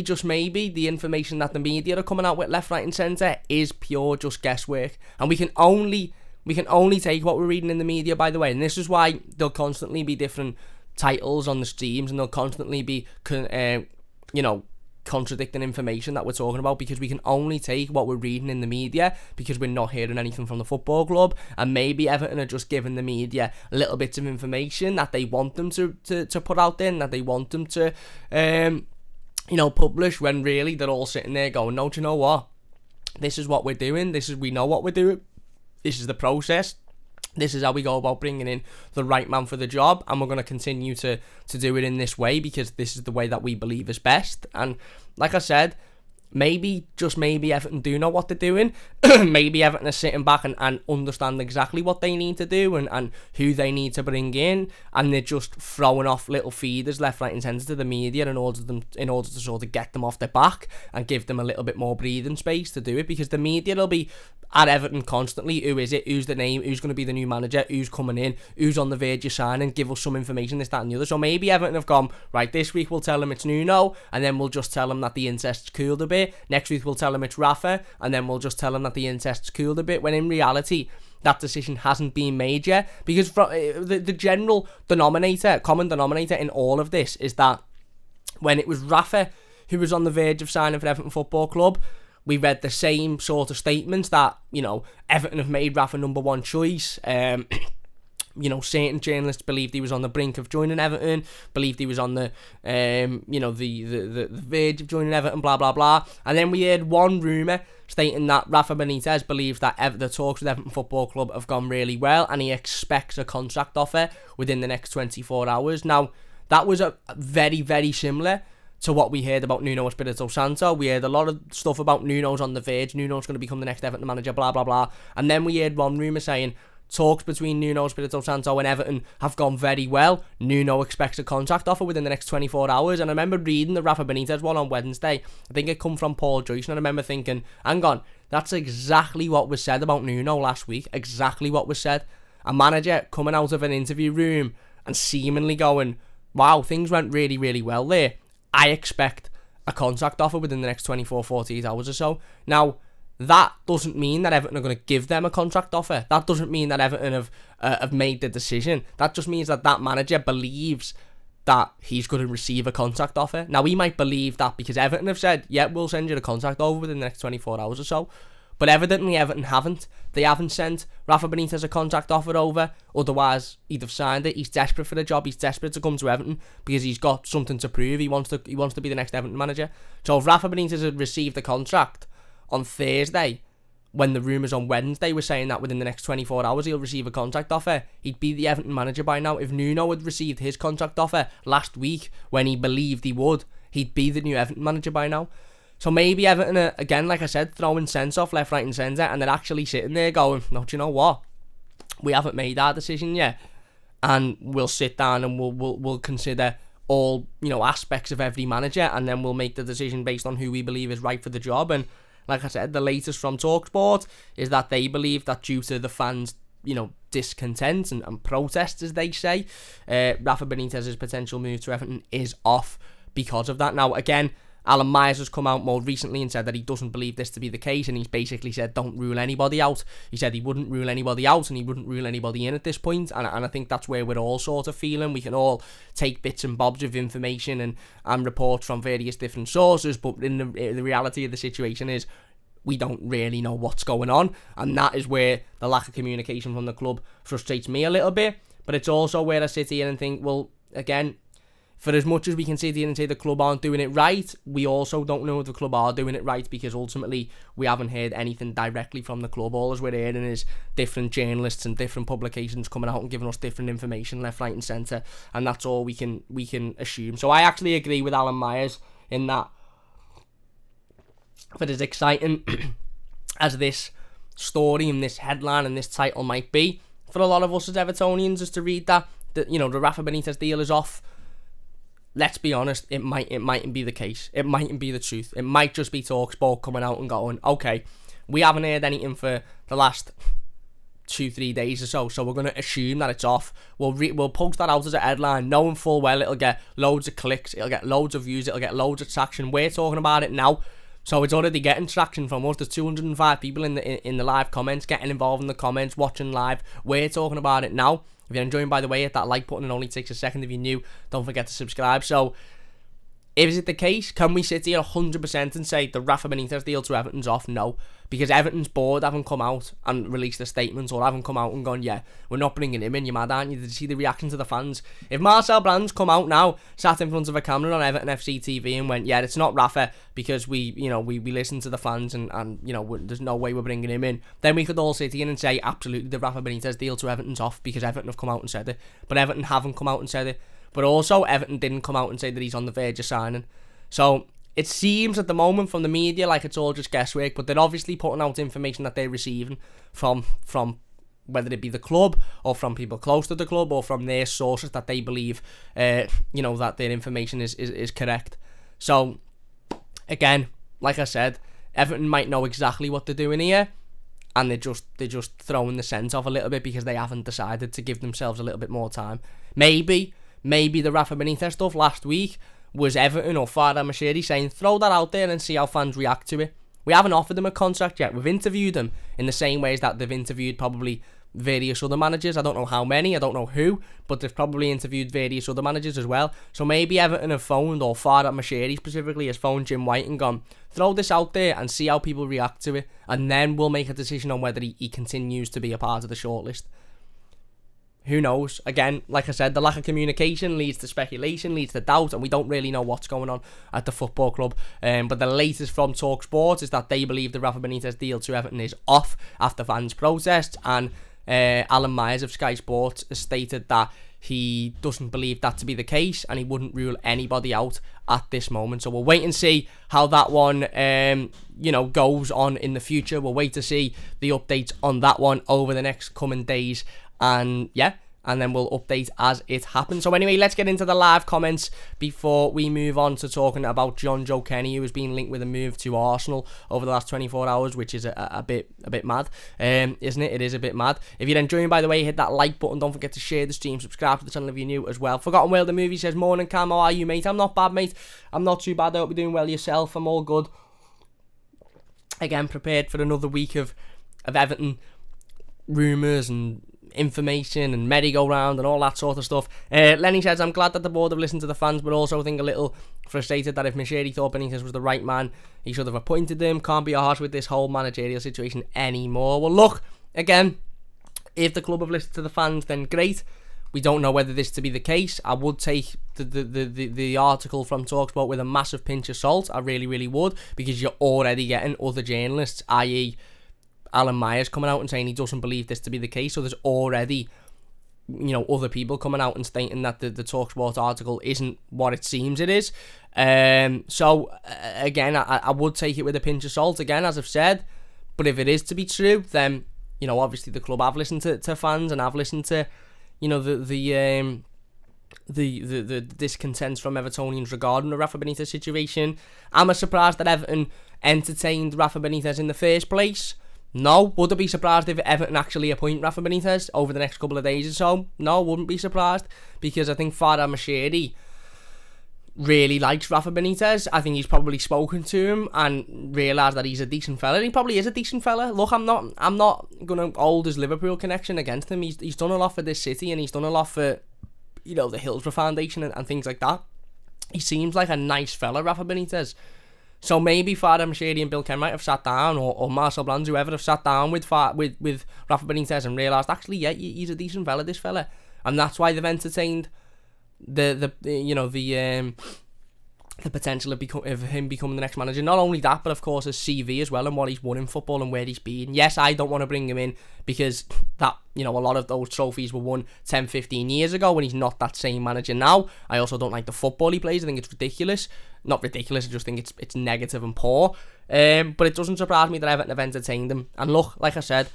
just maybe, the information that the media are coming out with left, right and centre is pure just guesswork, and we can only take what we're reading in the media, by the way, and this is why there'll constantly be different titles on the streams, and there'll constantly be contradicting information that we're talking about, because we can only take what we're reading in the media, because we're not hearing anything from the football club. And maybe Everton are just giving the media little bits of information that they want them to put out there, and that they want them to publish, when really they're all sitting there going, no, do you know what, this is what we're doing, we know what we're doing, this is the process, this is how we go about bringing in the right man for the job, and we're going to continue to do it in this way, because this is the way that we believe is best. And like I said, maybe, just maybe, Everton do know what they're doing. Maybe Everton are sitting back and understand exactly what they need to do, and who they need to bring in, and they're just throwing off little feeders left, right and centre to the media in order to sort of get them off their back and give them a little bit more breathing space to do it, because the media will be at Everton constantly. Who is it? Who's the name? Who's going to be the new manager? Who's coming in? Who's on the verge of signing? Give us some information, this, that and the other. So maybe Everton have gone, right, this week we'll tell them it's Nuno, and then we'll just tell them that the incest's cooled a bit. Next week we'll tell them it's Rafa, and then we'll just tell them that the incest's cooled a bit, when in reality that decision hasn't been made yet. Because the general common denominator in all of this is that when it was Rafa who was on the verge of signing for Everton Football Club, we read the same sort of statements that, Everton have made Rafa number one choice. Certain journalists believed he was on the brink of joining Everton, believed he was on the verge of joining Everton, blah, blah, blah. And then we heard one rumour stating that Rafa Benitez believes that the talks with Everton Football Club have gone really well, and he expects a contract offer within the next 24 hours. Now, that was a very, very similar to what we heard about Nuno Espirito Santo. We heard a lot of stuff about Nuno's on the verge, Nuno's going to become the next Everton manager, blah, blah, blah. And then we heard one rumour saying talks between Nuno Espirito Santo and Everton have gone very well. Nuno expects a contract offer within the next 24 hours. And I remember reading the Rafa Benitez one on Wednesday. I think it come from Paul Joyce, and I remember thinking, hang on, that's exactly what was said about Nuno last week. Exactly what was said. A manager coming out of an interview room and seemingly going, wow, things went really, really well there. I expect a contract offer within the next 24, 48 hours or so. Now, that doesn't mean that Everton are going to give them a contract offer. That doesn't mean that Everton have made the decision. That just means that manager believes that he's going to receive a contract offer. Now, we might believe that because Everton have said, yeah, we'll send you the contract over within the next 24 hours or so. But evidently Everton haven't. They haven't sent Rafa Benitez a contract offer over. Otherwise, he'd have signed it. He's desperate for the job. He's desperate to come to Everton because he's got something to prove. He wants to be the next Everton manager. So if Rafa Benitez had received the contract on Thursday, when the rumours on Wednesday were saying that within the next 24 hours he'll receive a contract offer, he'd be the Everton manager by now. If Nuno had received his contract offer last week when he believed he would, he'd be the new Everton manager by now. So maybe Everton are, again, like I said, throwing sense off left, right and centre, and they're actually sitting there going, no, do you know what? We haven't made our decision yet, and we'll sit down and we'll consider all, aspects of every manager, and then we'll make the decision based on who we believe is right for the job. And like I said, the latest from TalkSport is that they believe that due to the fans, discontent and protests, as they say, Rafa Benitez's potential move to Everton is off because of that. Now, again, Alan Myers has come out more recently and said that he doesn't believe this to be the case, and he's basically said don't rule anybody out. He said he wouldn't rule anybody out and he wouldn't rule anybody in at this point, and I think that's where we're all sort of feeling. We can all take bits and bobs of information and reports from various different sources, but in the reality of the situation is we don't really know what's going on, and that is where the lack of communication from the club frustrates me a little bit. But it's also where I sit here and think, well, again, for as much as we can sit here and say the club aren't doing it right, we also don't know if the club are doing it right, because ultimately we haven't heard anything directly from the club. All we're hearing is different journalists and different publications coming out and giving us different information left, right and centre, and that's all we can assume. So I actually agree with Alan Myers in that But as exciting as this story and this headline and this title might be for a lot of us as Evertonians, is to read that the Rafa Benitez deal is off. Let's be honest, it mightn't be the case. It mightn't be the truth. It might just be TalkSport coming out and going, okay, we haven't heard anything for the last 2-3 days or so we're going to assume that it's off. We'll post that out as a headline, knowing full well it'll get loads of clicks, it'll get loads of views, it'll get loads of traction. We're talking about it now, so it's already getting traction from us. There's 205 people in the live comments, getting involved in the comments, watching live. We're talking about it now. If you're enjoying, by the way, hit that like button. It only takes a second. If you're new, don't forget to subscribe. So, is it the case? Can we sit here 100% and say the Rafa Benitez deal to Everton's off? No. Because Everton's board haven't come out and released a statement, or haven't come out and gone, yeah, we're not bringing him in. You're mad, aren't you? Did you see the reaction to the fans? If Marcel Brand's come out now, sat in front of a camera on Everton FC TV and went, yeah, it's not Rafa because we listen to the fans and there's no way we're bringing him in, then we could all sit here and say, absolutely, the Rafa Benitez deal to Everton's off because Everton have come out and said it. But Everton haven't come out and said it. But also, Everton didn't come out and say that he's on the verge of signing. So, it seems at the moment from the media like it's all just guesswork, but they're obviously putting out information that they're receiving from whether it be the club or from people close to the club or from their sources that they believe, that their information is correct. So, again, like I said, Everton might know exactly what they're doing here, and they're just throwing the scent off a little bit because they haven't decided to give themselves a little bit more time. Maybe the Rafa Benitez stuff last week was Everton or Farhad Moshiri saying, throw that out there and see how fans react to it. We haven't offered them a contract yet. We've interviewed them in the same ways that they've interviewed probably various other managers. I don't know how many, I don't know who, but they've probably interviewed various other managers as well. So maybe Everton have phoned, or Farhad Moshiri specifically has phoned Jim White and gone, throw this out there and see how people react to it, and then we'll make a decision on whether he continues to be a part of the shortlist. Who knows? Again, like I said, the lack of communication leads to speculation, leads to doubt, and we don't really know what's going on at the football club. But the latest from TalkSport is that they believe the Rafa Benitez deal to Everton is off after fans' protests, and Alan Myers of Sky Sports has stated that he doesn't believe that to be the case, and he wouldn't rule anybody out at this moment. So we'll wait and see how that one, goes on in the future. We'll wait to see the updates on that one over the next coming days. And then we'll update as it happens. So anyway, let's get into the live comments before we move on to talking about John Joe Kenny, who has been linked with a move to Arsenal over the last 24 hours, which is a bit mad, isn't it? It is a bit mad. If you're enjoying, by the way, hit that like button. Don't forget to share the stream, subscribe to the channel if you're new as well. Forgotten Whale the Movie says, morning Cam, how are you, mate? I'm not bad, mate. I'm not too bad. I hope you're doing well yourself. I'm all good. Again, prepared for another week of Everton rumours and information and merry-go-round and all that sort of stuff. Lenny says, I'm glad that the board have listened to the fans, but also think a little frustrated that if Moshiri thought Benitez was the right man, he should have appointed him. Can't be harsh with this whole managerial situation anymore. Well, look, again, if the club have listened to the fans, then great. We don't know whether this to be the case. I would take the article from TalkSport with a massive pinch of salt. I really, really would, because you're already getting other journalists, i.e. Alan Myers, coming out and saying he doesn't believe this to be the case. So there's already, other people coming out and stating that the TalkSport article isn't what it seems it is. So again, I would take it with a pinch of salt, again, as I've said. But if it is to be true, then, obviously the club have listened to fans, and have listened to, the discontent from Evertonians regarding the Rafa Benitez situation. Am I surprised that Everton entertained Rafa Benitez in the first place? No. Would I be surprised if Everton actually appoint Rafa Benitez over the next couple of days or so? No, wouldn't be surprised, because I think Farhad Moshiri really likes Rafa Benitez. I think he's probably spoken to him and realised that he's a decent fella. He probably is a decent fella. Look, I'm not going to hold his Liverpool connection against him. He's done a lot for this city, and he's done a lot for, the Hillsborough Foundation and things like that. He seems like a nice fella, Rafa Benitez. So maybe Farhad Moshiri and Bill Kenwright have sat down, or Marcel Brands, whoever, have sat down with Rafa Benitez and realised, actually, yeah, he's a decent fella, this fella, and that's why they've entertained the potential of him becoming the next manager. Not only that, but of course his CV as well, and what he's won in football and where he's been. Yes, I don't want to bring him in because that, a lot of those trophies were won 10, 15 years ago when he's not that same manager now. I also don't like the football he plays. I think it's ridiculous. Not ridiculous, I just think it's negative and poor. But it doesn't surprise me that Everton have entertained him. And look, like I said,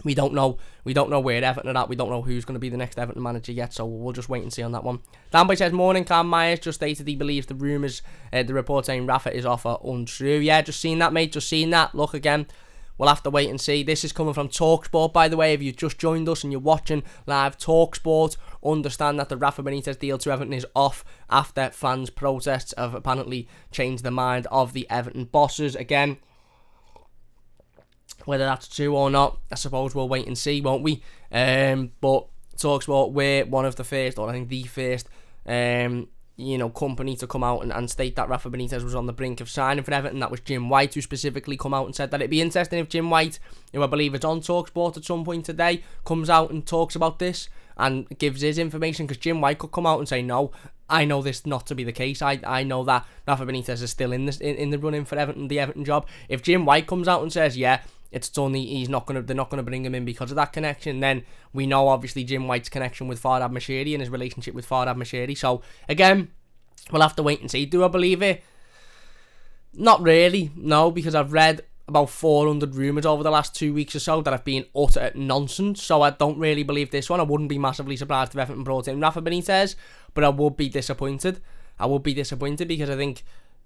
we don't know where Everton are at. We don't know who's going to be the next Everton manager yet, so we'll just wait and see on that one. Danboy says, morning, Cam Myers just stated he believes the rumours, the report saying Rafa is off are untrue. Yeah, just seen that, mate, just seen that. Look, again, we'll have to wait and see. This is coming from TalkSport, by the way. If you've just joined us and you're watching live TalkSport, understand that the Rafa Benitez deal to Everton is off after fans' protests have apparently changed the mind of the Everton bosses. Again, whether that's true or not, I suppose we'll wait and see, won't we? But TalkSport, we're one of the first, or I think the first, company to come out and state that Rafa Benitez was on the brink of signing for Everton. That was Jim White, who specifically come out and said that it'd be interesting if Jim White, who I believe is on TalkSport at some point today, comes out and talks about this and gives his information, because Jim White could come out and say, no, I know this not to be the case. I know that Rafa Benitez is still in the running for Everton, the Everton job. If Jim White comes out and says, yeah, it's done, they're not gonna bring him in because of that connection, then we know obviously Jim White's connection with Farhad Moshiri and his relationship with Farhad Moshiri. So again, we'll have to wait and see. Do I believe it? Not really, no, because I've read about 400 rumours over the last 2 weeks or so that have been utter nonsense, so I don't really believe this one. I wouldn't be massively surprised if Everton brought in Rafa Benitez, but I would be disappointed. Because I think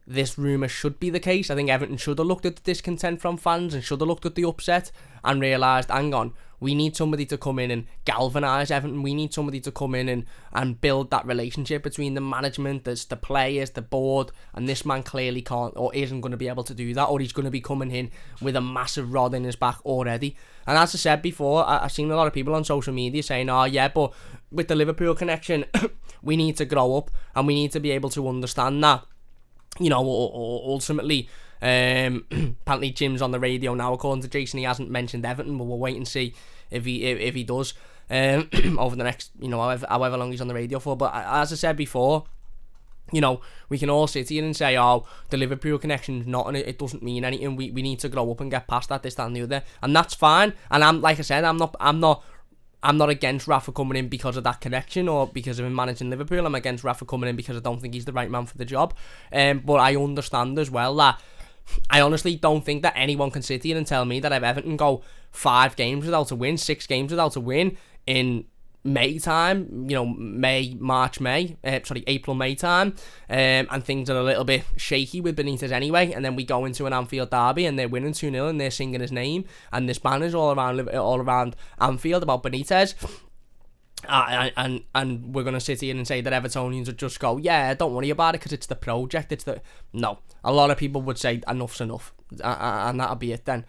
this rumour should be the case. I think Everton should have looked at the discontent from fans and should have looked at the upset and realised, hang on, we need somebody to come in and galvanise Everton. We need somebody to come in and build that relationship between the management, the players, the board, and this man clearly can't or isn't going to be able to do that, or he's going to be coming in with a massive rod in his back already. And as I said before, I've seen a lot of people on social media saying, oh yeah, but with the Liverpool connection, we need to grow up and we need to be able to understand that. Ultimately, apparently Jim's on the radio now. According to Jason, he hasn't mentioned Everton, but we'll wait and see if he does over the next, however long he's on the radio for. But as I said before, we can all sit here and say, oh, the Liverpool connection's not, and it doesn't mean anything. We need to grow up and get past that, this, that, and the other, and that's fine. And like I said, I'm not against Rafa coming in because of that connection or because of him managing Liverpool. I'm against Rafa coming in because I don't think he's the right man for the job. But I understand as well that I honestly don't think that anyone can sit here and tell me that if Everton go 5 games without a win, 6 games without a win in May time, April, May time, and things are a little bit shaky with Benitez anyway, and then we go into an Anfield derby and they're winning 2-0 and they're singing his name and there's banners all around Anfield about Benitez, and we're going to sit here and say that Evertonians would just go, yeah, don't worry about it because it's the project, no, a lot of people would say enough's enough, and that'll be it then.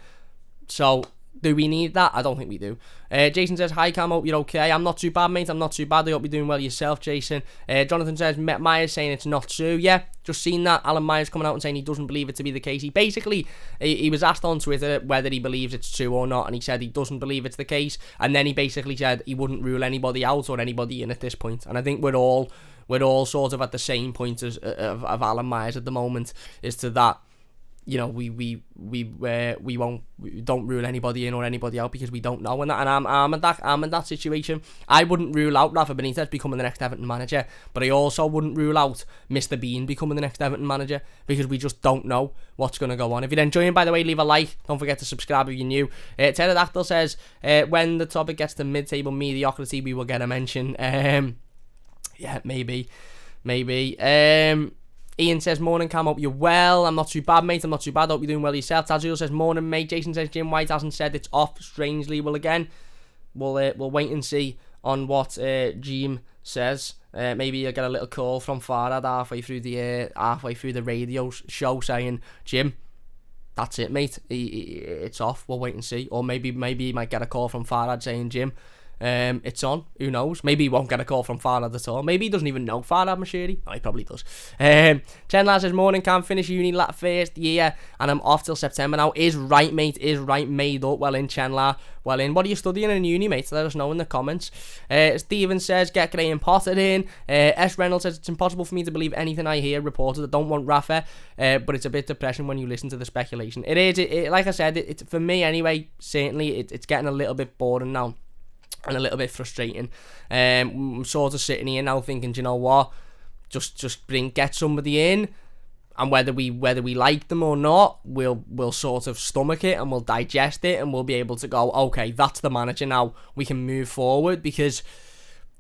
So do we need that? I don't think we do. Jason says, hi Cam, hope you're okay. I'm not too bad, mate. I'm not too bad. I hope you're doing well yourself, Jason. Jonathan says, Myers saying it's not true. Yeah, just seen that. Alan Myers coming out and saying he doesn't believe it to be the case. He was asked on Twitter whether he believes it's true or not, and he said he doesn't believe it's the case. And then he basically said he wouldn't rule anybody out or anybody in at this point. And I think we're all sort of at the same point of Alan Myers at the moment, as to that. We don't rule anybody in or anybody out because we don't know, and I'm in that situation. I wouldn't rule out Rafa Benitez becoming the next Everton manager, but I also wouldn't rule out Mr. Bean becoming the next Everton manager because we just don't know what's going to go on. If you're enjoying, by the way, leave a like. Don't forget to subscribe if you're new. Pterodactyl says, when the topic gets to mid-table mediocrity, we will get a mention. Yeah, maybe. Ian says, morning Cam, hope you're well. I'm not too bad, mate. I'm not too bad. Hope you're doing well yourself. Tazul says, morning, mate. Jason says, Jim White hasn't said it's off, strangely. Well, again, we'll wait and see on what Jim says. Maybe I'll get a little call from Farhad halfway through the radio show saying, Jim, that's it, mate. It's off. We'll wait and see. Or maybe he might get a call from Farhad saying, Jim, it's on. Who knows? Maybe he won't get a call from Farhad at all. Maybe he doesn't even know Farhad Moshiri. Oh, he probably does. Chen Lad says, morning Cam, finish uni first year and I'm off till September now. Is right, mate. Is right. Made up. Well in, Chen Lad. Well in. What are you studying in uni, mate? Let us know in the comments. Steven says, get Graham Potter in. S. Reynolds says, it's impossible for me to believe anything I hear reported. I don't want Rafa, but it's a bit depressing when you listen to the speculation. It is. Like I said, it's for me anyway, certainly it's getting a little bit boring now. And a little bit frustrating. I'm sort of sitting here now thinking, do you know what? Just get somebody in And whether we like them or not, we'll sort of stomach it and we'll digest it and we'll be able to go, okay, that's the manager now. We can move forward, because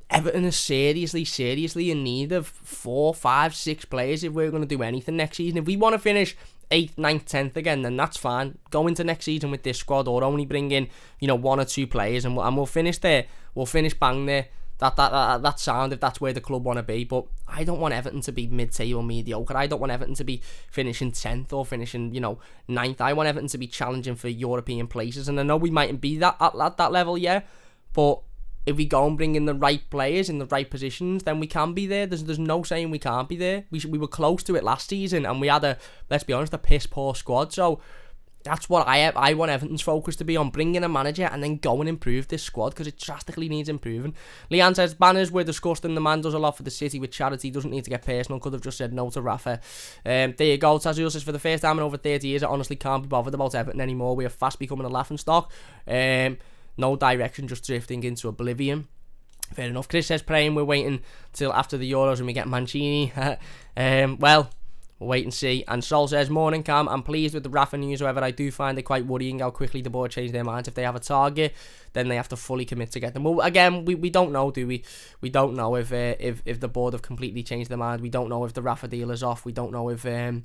Everton is seriously in need of 4, 5, 6 players if we're going to do anything next season. If we want to finish 8th, 9th, 10th again, then that's fine. Go into next season with this squad, or only bring in 1 or 2 players, and we'll finish there. We'll finish bang there. That's sound if that's where the club want to be. But I don't want Everton to be mid-table mediocre. I don't want Everton to be finishing 10th or finishing 9th. I want Everton to be challenging for European places, and I know we mightn't be that at that level, yeah, but if we go and bring in the right players in the right positions, then we can be there. There's no saying we can't be there. We were close to it last season, and we had let's be honest, a piss poor squad. So that's what I want Everton's focus to be on, bringing a manager and then go and improve this squad, because it drastically needs improving. Leanne says, banners were disgusting. The man does a lot for the city with charity. Doesn't need to get personal. Could have just said no to Rafa. There you go. Tazul says, for the first time in over 30 years, I honestly can't be bothered about Everton anymore. We are fast becoming a laughingstock. No direction, just drifting into oblivion. Fair enough. Chris says, praying we're waiting till after the Euros when we get Mancini. Well, we'll wait and see. And Sol says, morning Cam, I'm pleased with the Rafa news. However, I do find it quite worrying how quickly the board change their minds. If they have a target, then they have to fully commit to get them. Well, again, we don't know, do we? We don't know if the board have completely changed their mind. We don't know if the Rafa deal is off. We don't know if TalkSport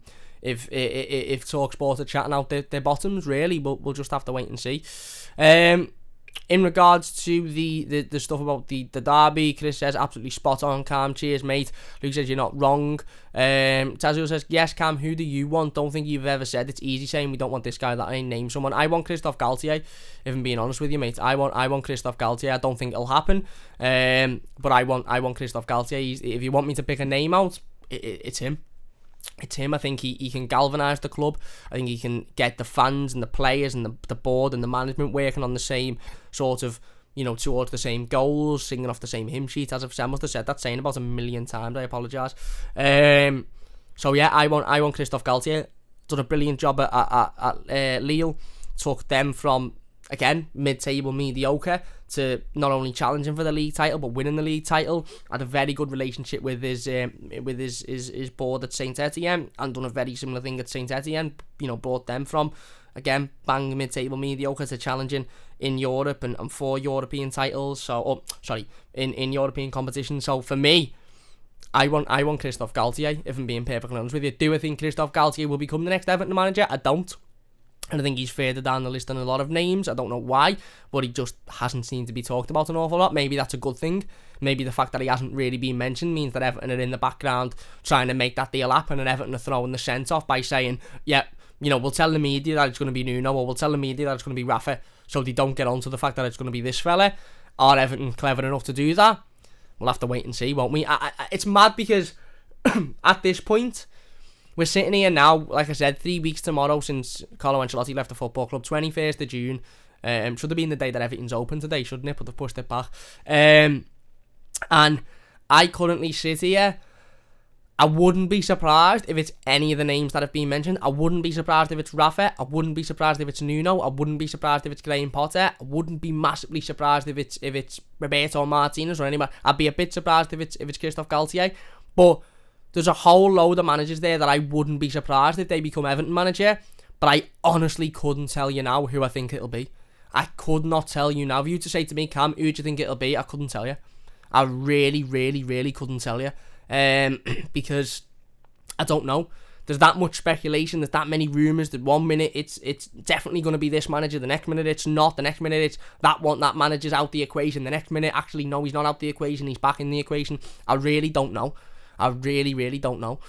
are chatting out their bottoms, really. But we'll just have to wait and see. In regards to the stuff about the derby, Chris says, absolutely spot on, Cam. Cheers, mate. Luke says, you're not wrong. Tazio says, yes, Cam, who do you want? Don't think you've ever said it's easy saying we don't want this guy that I name someone. I want Christophe Galtier, if I'm being honest with you, mate. I want Christophe Galtier. I don't think it'll happen. But I want Christophe Galtier. If you want me to pick a name out, it's him. It's him. I think he can galvanise the club. I think he can get the fans and the players and the board and the management working on the same sort of, towards the same goals, singing off the same hymn sheet. As I've said, I must have said that saying about 1 million times. I apologise. So yeah, I want Christophe Galtier. Done a brilliant job at Lille. Took them from, again, mid-table mediocre to not only challenging for the league title but winning the league title. Had a very good relationship with his board at Saint Etienne, and done a very similar thing at Saint Etienne. Brought them from, again, bang mid-table mediocre to challenging in Europe and 4 European titles. So, in European competitions. So for me, I want Christophe Galtier, if I'm being perfectly honest with you. Do I think Christophe Galtier will become the next Everton manager? I don't. And I think he's further down the list than a lot of names. I don't know why, but he just hasn't seemed to be talked about an awful lot. Maybe that's a good thing. Maybe the fact that he hasn't really been mentioned means that Everton are in the background trying to make that deal happen, and Everton are throwing the scent off by saying, yeah, we'll tell the media that it's going to be Nuno, or we'll tell the media that it's going to be Rafa, so they don't get onto the fact that it's going to be this fella. Are Everton clever enough to do that? We'll have to wait and see, won't we? It's mad because at this point, we're sitting here now, like I said, 3 weeks tomorrow since Carlo Ancelotti left the football club, 21st of June. Should have been the day that everything's open today, shouldn't it? But they've pushed it back. And I currently sit here. I wouldn't be surprised if it's any of the names that have been mentioned. I wouldn't be surprised if it's Rafa. I wouldn't be surprised if it's Nuno. I wouldn't be surprised if it's Graham Potter. I wouldn't be massively surprised if it's Roberto Martinez or anyone. I'd be a bit surprised if it's Christophe Galtier. But there's a whole load of managers there that I wouldn't be surprised if they become Everton manager. But I honestly couldn't tell you now who I think it'll be. I could not tell you now. If you were to say to me, Cam, who do you think it'll be? I couldn't tell you. I really, really, really couldn't tell you. Because I don't know. There's that much speculation. There's that many rumours that 1 minute it's definitely going to be this manager. The next minute it's not. The next minute it's that manager's out the equation. The next minute, actually, no, he's not out the equation. He's back in the equation. I really don't know. I really, really don't know.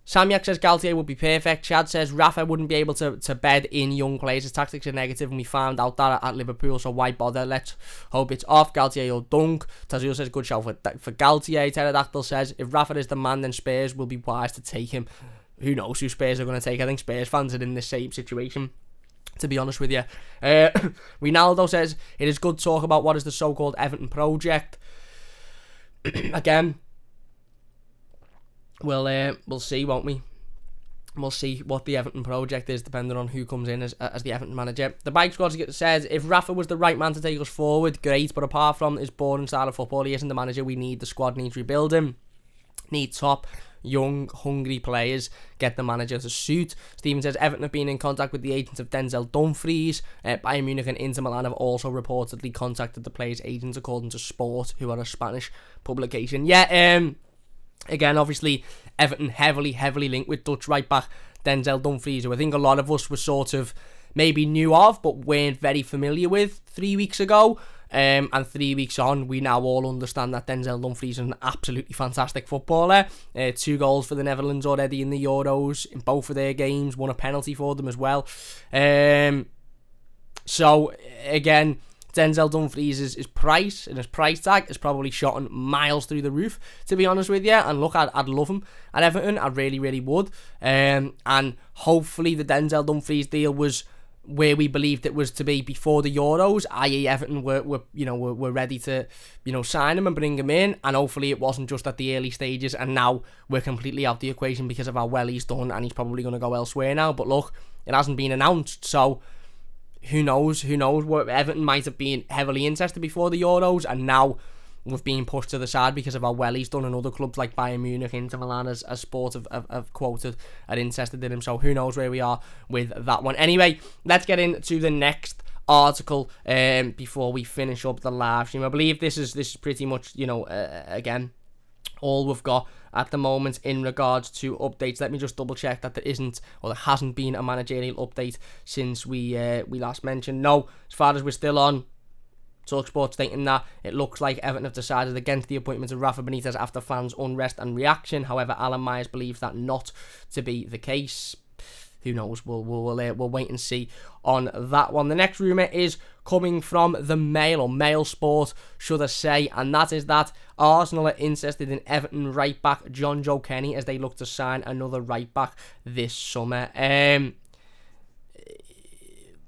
Samyak says Galtier would be perfect. Chad says Rafa wouldn't be able to bed in young players. His tactics are negative, and we found out that at Liverpool, so why bother? Let's hope it's off. Galtier or dunk. Tazio says good shout for Galtier. Pterodactyl says if Rafa is the man, then Spurs will be wise to take him. Who knows who Spurs are going to take? I think Spurs fans are in the same situation, to be honest with you. Ronaldo says it is good talk about what is the so-called Everton project. Again, we'll see, won't we? We'll see what the Everton project is, depending on who comes in as the Everton manager. The Bike Squad says, if Rafa was the right man to take us forward, great, but apart from his boring style of football, he isn't the manager we need. The squad needs rebuilding, needs top young, hungry players get the manager to suit. Stephen says Everton have been in contact with the agents of Denzel Dumfries. Bayern Munich and Inter Milan have also reportedly contacted the players' agents, according to Sport, who are a Spanish publication. Again, obviously, Everton heavily linked with Dutch right-back Denzel Dumfries, who I think a lot of us were sort of maybe knew of, but weren't very familiar with 3 weeks ago. And 3 weeks on, we now all understand that Denzel Dumfries is an absolutely fantastic footballer. 2 goals for the Netherlands already in the Euros, in both of their games, won a penalty for them as well. So, again, Denzel Dumfries' his price and his price tag is probably shot miles through the roof, to be honest with you. And look, I'd love him at Everton. I really would. And hopefully the Denzel Dumfries deal was where we believed it was to be before the Euros, i.e. Everton were ready to, sign him and bring him in, and hopefully it wasn't just at the early stages, and now we're completely out of the equation because of how well he's done, and he's probably going to go elsewhere now. But look, it hasn't been announced, so who knows? Everton might have been heavily interested before the Euros, and now we've been pushed to the side because of how well he's done, and other clubs like Bayern Munich, Inter Milan, as Sport have quoted, are interested in him. So who knows where we are with that one. Anyway, let's get into the next article before we finish up the live stream. I believe this is pretty much, again, all we've got at the moment in regards to updates. Let me just double check that there hasn't been a managerial update since we last mentioned. No, as far as we're still on TalkSport, stating that it looks like Everton have decided against the appointment of Rafa Benitez after fans' unrest and reaction. However, Alan Myers believes that not to be the case. Who knows? We'll wait and see on that one. The next rumour is coming from the Mail, or Mail Sport, should I say, and that is that Arsenal are interested in Everton right-back John Joe Kenny as they look to sign another right-back this summer.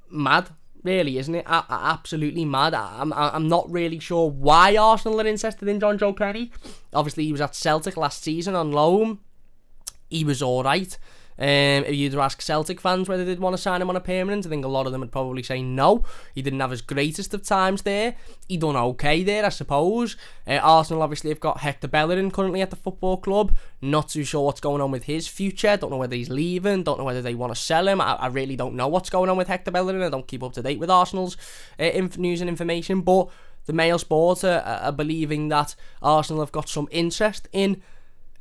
Mad, really, isn't it? Absolutely mad. I'm not really sure why Arsenal are interested in John Joe Kenny. Obviously, he was at Celtic last season on loan. He was alright. If you'd ask Celtic fans whether they'd want to sign him on a permanent, I think a lot of them would probably say no. He didn't have his greatest of times there. He done okay there, I suppose. Arsenal obviously have got Hector Bellerin currently at the football club. Not too sure what's going on with his future. Don't know whether he's leaving. Don't know whether they want to sell him. I really don't know what's going on with Hector Bellerin. I don't keep up to date with Arsenal's news and information. But the Mail Sport are believing that Arsenal have got some interest in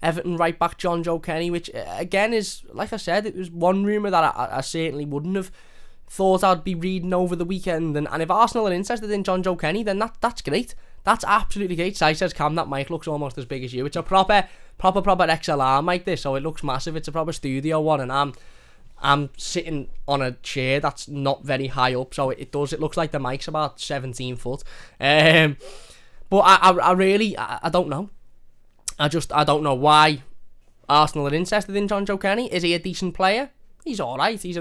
Everton right-back John Joe Kenny, which again is, like I said, it was one rumour that I certainly wouldn't have thought I'd be reading over the weekend. And if Arsenal are interested in John Joe Kenny, then that's great. That's absolutely great. Si says, Cam, that mic looks almost as big as you. It's a proper XLR mic, this, so it looks massive. It's a proper studio one, and I'm sitting on a chair that's not very high up, so it looks like the mic's about 17 foot. But I really don't know. I don't know why Arsenal are interested in John Joe Kenny. Is he a decent player? He's alright. He's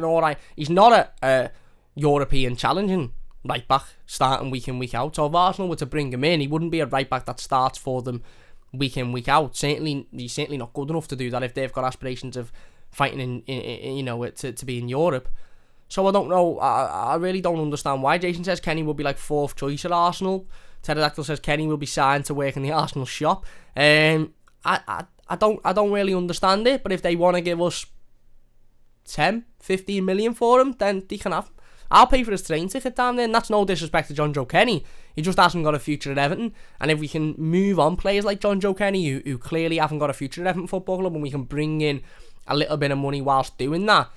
not a European challenging right back starting week in, week out. So if Arsenal were to bring him in, he wouldn't be a right back that starts for them week in, week out. He's certainly not good enough to do that if they've got aspirations of fighting to be in Europe. So I don't know. I really don't understand why. Jason says Kenny will be like 4th choice at Arsenal. Pterodactyl says Kenny will be signed to work in the Arsenal shop. I don't really understand it, but if they want to give us 10, 15 million for him, then they can have him. I'll pay for his train ticket down there, and that's no disrespect to John Joe Kenny. He just hasn't got a future at Everton, and if we can move on players like John Joe Kenny who clearly haven't got a future at Everton Football Club, and we can bring in a little bit of money whilst doing that,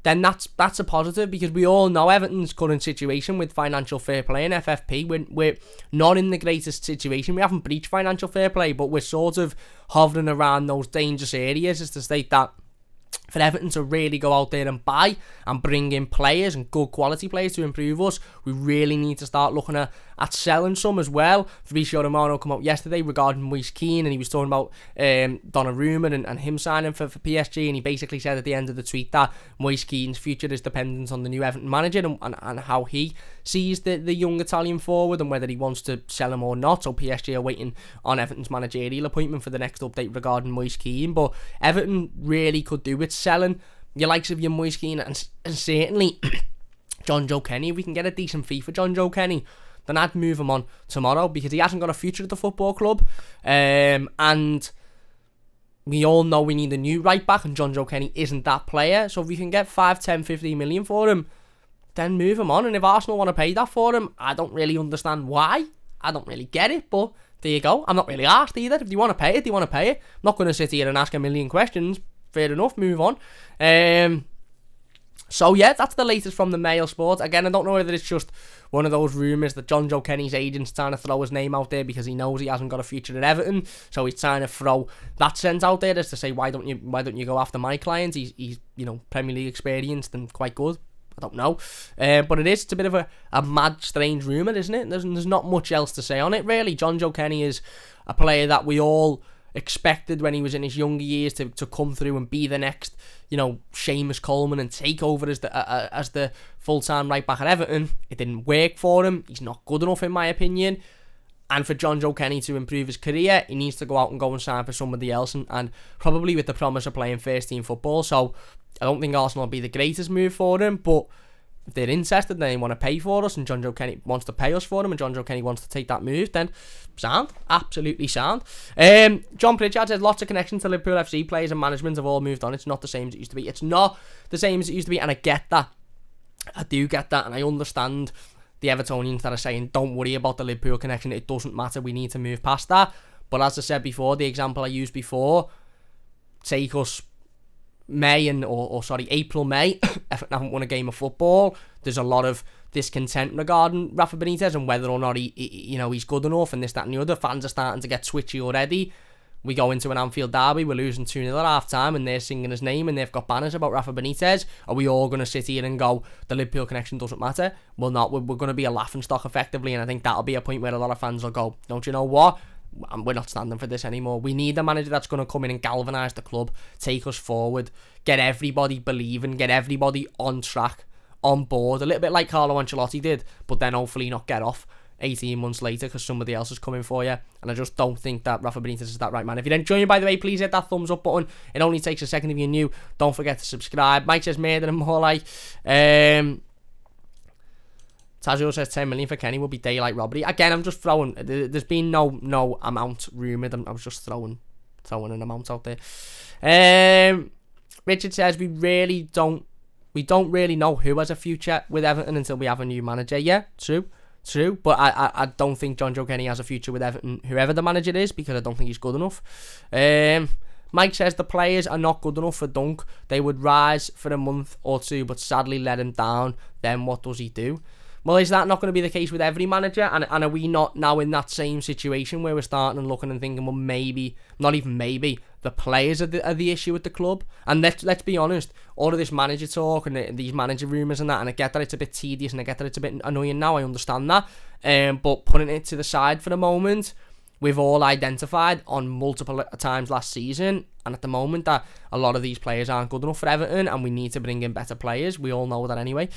then that's a positive, because we all know Everton's current situation with financial fair play and FFP. We're not in the greatest situation. We haven't breached financial fair play, but we're sort of hovering around those dangerous areas, as to state that for Everton to really go out there and buy and bring in players and good quality players to improve us, we really need to start looking at selling some as well. Fabrizio Romano come out yesterday regarding Moise Kean, and he was talking about Donnarumma and him signing for PSG, and he basically said at the end of the tweet that Moise Kean's future is dependent on the new Everton manager and how he sees the young Italian forward and whether he wants to sell him or not. So PSG are waiting on Everton's managerial appointment for the next update regarding Moise Kean, but Everton really could do with selling your likes of your Moise Kean and certainly John Joe Kenny. If we can get a decent fee for John Joe Kenny, then I'd move him on tomorrow, because he hasn't got a future at the football club. And we all know we need a new right back, and John Joe Kenny isn't that player. So if we can get 5, 10, 15 million for him, then move him on. And if Arsenal want to pay that for him, I don't really understand why. I don't really get it, but there you go. I'm not really asked either. If you want to pay it, you want to pay it. I'm not going to sit here and ask a million questions. Fair enough, move on. So yeah, that's the latest from the Mail Sports. Again, I don't know whether it's just one of those rumours that John Joe Kenny's agent's trying to throw his name out there because he knows he hasn't got a future at Everton, so he's trying to throw that sense out there as to say, why don't you go after my client? He's Premier League experienced and quite good. I don't know, but it's a bit of a mad, strange rumour, isn't it? There's not much else to say on it really. John Joe Kenny is a player that we all expected when he was in his younger years to come through and be the next, Seamus Coleman and take over as the full-time right back at Everton. It didn't work for him. He's not good enough in my opinion. And for John Joe Kenny to improve his career, he needs to go out and go and sign for somebody else, and probably with the promise of playing first team football. So I don't think Arsenal will be the greatest move for him, but if they're interested and they want to pay for us, and John Joe Kenny wants to pay us for him, and John Joe Kenny wants to take that move, then sound. Absolutely sound. John Pritchard says lots of connections to Liverpool FC players and management have all moved on. It's not the same as it used to be. It's not the same as it used to be, and I get that. I do get that, and I understand the Evertonians that are saying, don't worry about the Liverpool connection, it doesn't matter, we need to move past that. But as I said before, the example I used before, take us April, May, Everton haven't won a game of football. There's a lot of discontent regarding Rafa Benitez and whether or not he's good enough and this, that and the other. Fans are starting to get twitchy already. We go into an Anfield derby, we're losing 2-0 at half time and they're singing his name and they've got banners about Rafa Benitez. Are we all going to sit here and go, the Liverpool connection doesn't matter? Well, not. We're going to be a laughing stock effectively, and I think that'll be a point where a lot of fans will go, don't you know what? We're not standing for this anymore. We need a manager that's going to come in and galvanise the club, take us forward, get everybody believing, get everybody on track, on board, a little bit like Carlo Ancelotti did, but then hopefully not get off 18 months later because somebody else is coming for you. And I just don't think that Rafa Benitez is that right man. If you're enjoying, by the way, please hit that thumbs up button. It only takes a second if you're new. Don't forget to subscribe. Mike says murder and more like. Tazio says 10 million for Kenny will be daylight robbery. Again, I'm just throwing. There's been no amount rumoured. I was just throwing an amount out there. Richard says we don't really know who has a future with Everton until we have a new manager. Yeah, true. But I don't think John Joe Kenny has a future with Everton, whoever the manager is, because I don't think he's good enough. Mike says the players are not good enough for Dunk. They would rise for a month or two, but sadly let him down. Then what does he do? Well, is that not going to be the case with every manager? And are we not now in that same situation where we're starting and looking and thinking, well, maybe, not even maybe, the players are the issue with the club? And let's be honest, all of this manager talk and these manager rumours and that, and I get that it's a bit tedious and I get that it's a bit annoying now, I understand that. But putting it to the side for the moment, we've all identified on multiple times last season, and at the moment that a lot of these players aren't good enough for Everton and we need to bring in better players. We all know that anyway.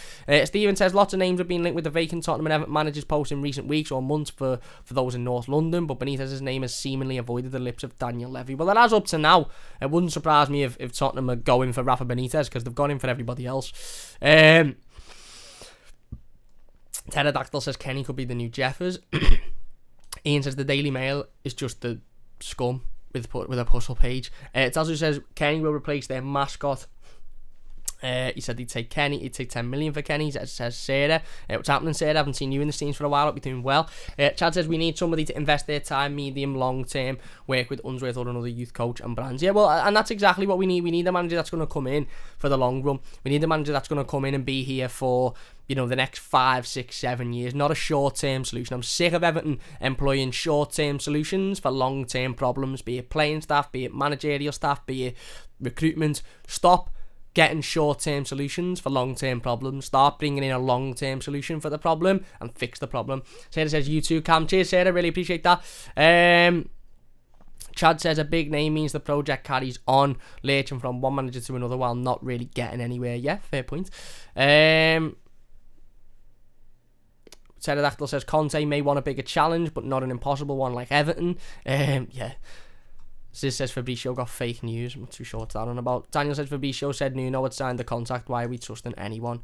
Stephen says lots of names have been linked with the vacant Tottenham and Everton managers post in recent weeks or months for those in North London, but Benitez's name has seemingly avoided the lips of Daniel Levy. Well, that has up to now. It wouldn't surprise me if Tottenham are going for Rafa Benitez because they've gone in for everybody else. Pterodactyl says Kenny could be the new Jeffers. Ian says the Daily Mail is just the scum with a puzzle page. Tazu says Kenny will replace their mascot. He said he'd take 10 million for Kenny. Says Sarah. What's happening, Sarah? I haven't seen you in the scenes for a while. Hope you're doing well. Chad says we need somebody to invest their time, medium, long term, work with Unsworth or another youth coach and brands. Yeah, well, and that's exactly what we need. We need a manager that's going to come in for the long run. We need a manager that's going to come in and be here for, the next 5, 6, 7 years, not a short-term solution. I'm sick of Everton employing short-term solutions for long-term problems, be it playing staff, be it managerial staff, be it recruitment. Stop getting short-term solutions for long-term problems. Start bringing in a long-term solution for the problem and fix the problem. Sarah says, you too, Cam. Cheers, Sarah. Really appreciate that. Chad says a big name means the project carries on, lurching from one manager to another while not really getting anywhere. Yeah, fair point. Pterodactyl says Conte may want a bigger challenge, but not an impossible one like Everton. Yeah. Ziz says Fabrizio got fake news. I'm not too sure what's that on about. Daniel says Fabrizio said Nuno had signed the contract. Why are we trusting anyone?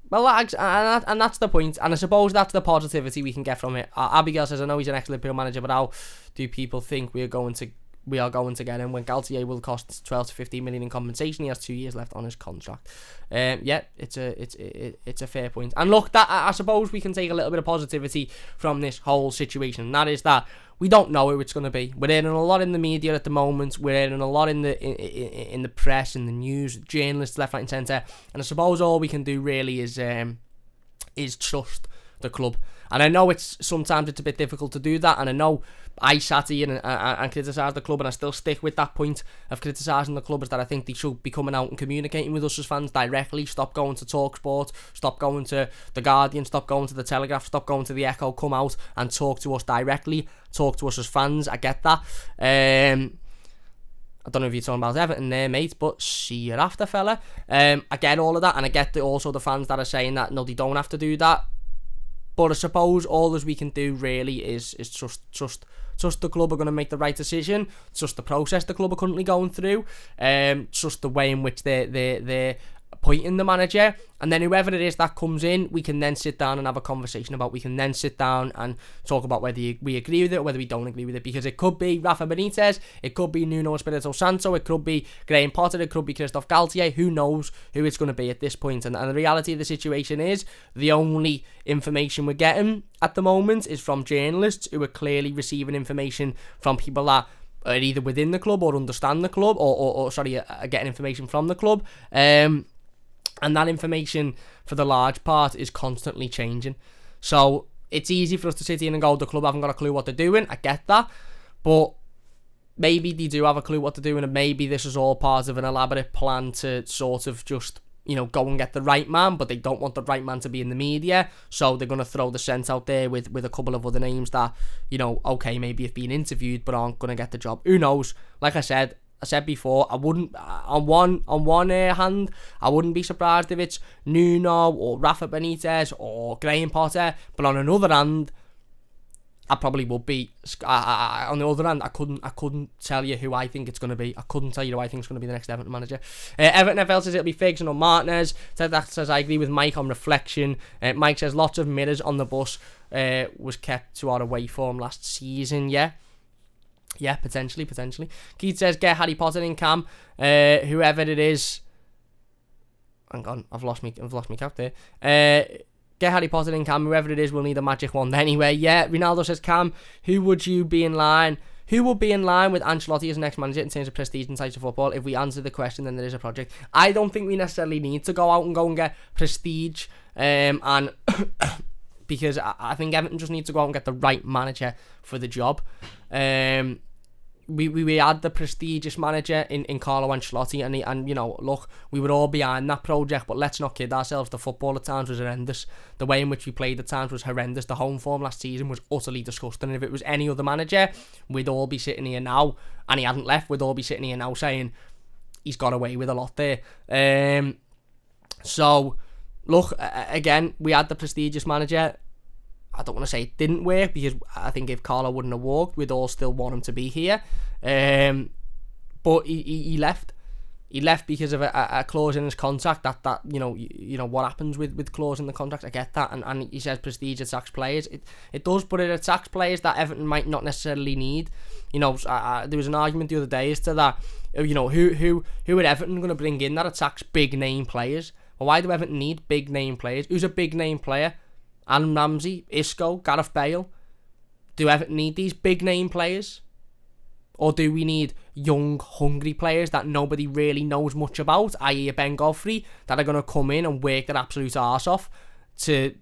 Well, and that's the point. And I suppose that's the positivity we can get from it. Abigail says, I know he's an ex-Liverpool manager, but how do people think we're going to we are going to get him. When Galtier will cost 12 to 15 million in compensation, he has 2 years left on his contract. It's a fair point. And look, that I suppose we can take a little bit of positivity from this whole situation, and that is that we don't know who it's going to be. We're hearing a lot in the media at the moment. We're hearing a lot in the press, in the news, journalists left, right, and centre. And I suppose all we can do really is trust the club. And I know sometimes it's a bit difficult to do that, and I know I sat here and criticised the club, and I still stick with that point of criticising the club, is that I think they should be coming out and communicating with us as fans directly. Stop going to TalkSport, stop going to The Guardian, stop going to The Telegraph, stop going to The Echo. Come out and talk to us directly, talk to us as fans. I get that. I don't know if you're talking about Everton there, mate, but see you after, fella. I get all of that, and I get also the fans that are saying that, no, they don't have to do that. But I suppose all as we can do really is trust the club are going to make the right decision, trust the process the club are currently going through, trust the way in which they're appointing the manager, and then whoever it is that comes in, we can then sit down and have a conversation about. We can then sit down and talk about whether we agree with it or whether we don't agree with it, because it could be Rafa Benitez, it could be Nuno Espirito Santo, it could be Graham Potter, it could be Christophe Galtier. Who knows who it's going to be at this point? And the reality of the situation is, the only information we're getting at the moment is from journalists who are clearly receiving information from people that are either within the club or understand the club, or are getting information from the club. And that information, for the large part, is constantly changing. So it's easy for us to sit here and go, the club haven't got a clue what they're doing. I get that. But maybe they do have a clue what they're doing, and maybe this is all part of an elaborate plan to sort of just, go and get the right man, but they don't want the right man to be in the media. So they're going to throw the scent out there with a couple of other names that, okay, maybe have been interviewed but aren't going to get the job. Who knows? Like I said before, I wouldn't, on one hand, I wouldn't be surprised if it's Nuno or Rafa Benitez or Graham Potter, but on another hand, I probably would be. On the other hand, I couldn't tell you who I think it's going to be. I couldn't tell you who I think is going to be the next Everton manager. Everton FL says it'll be Ferguson or Martinez. That says I agree with Mike on reflection. Mike says lots of mirrors on the bus was kept to our away form last season. Yeah, potentially. Keith says get Harry Potter in Cam. Whoever it is. Hang on, I've lost me cap there. Get Harry Potter in Cam. Whoever it is will need a magic wand anyway. Yeah, Ronaldo says Cam. Who would be in line with Ancelotti as next manager in terms of prestige and size of football? If we answer the question, then there is a project. I don't think we necessarily need to go out and get prestige. And because I think Everton just need to go out and get the right manager for the job. We had the prestigious manager in Carlo Ancelotti, and look, we were all behind that project, but let's not kid ourselves. The football at times was horrendous. The way in which we played at times was horrendous. The home form last season was utterly disgusting, and if it was any other manager, we'd all be sitting here now, and he hadn't left, we'd all be sitting here now saying he's got away with a lot there. So look, again, we had the prestigious manager. I don't want to say it didn't work, because I think if Carlo wouldn't have walked, we'd all still want him to be here. But he left. He left because of a clause in his contract that what happens with clause in the contract. I get that, and he says prestige attacks players. It does, but it attacks players that Everton might not necessarily need. There was an argument the other day as to that. Who are Everton going to bring in that attacks big name players? Well, why do Everton need big name players? Who's a big name player? Adam Ramsey, Isco, Gareth Bale. Do Everton need these big name players? Or do we need young, hungry players that nobody really knows much about, i.e. a Ben Godfrey, that are going to come in and work their absolute arse off to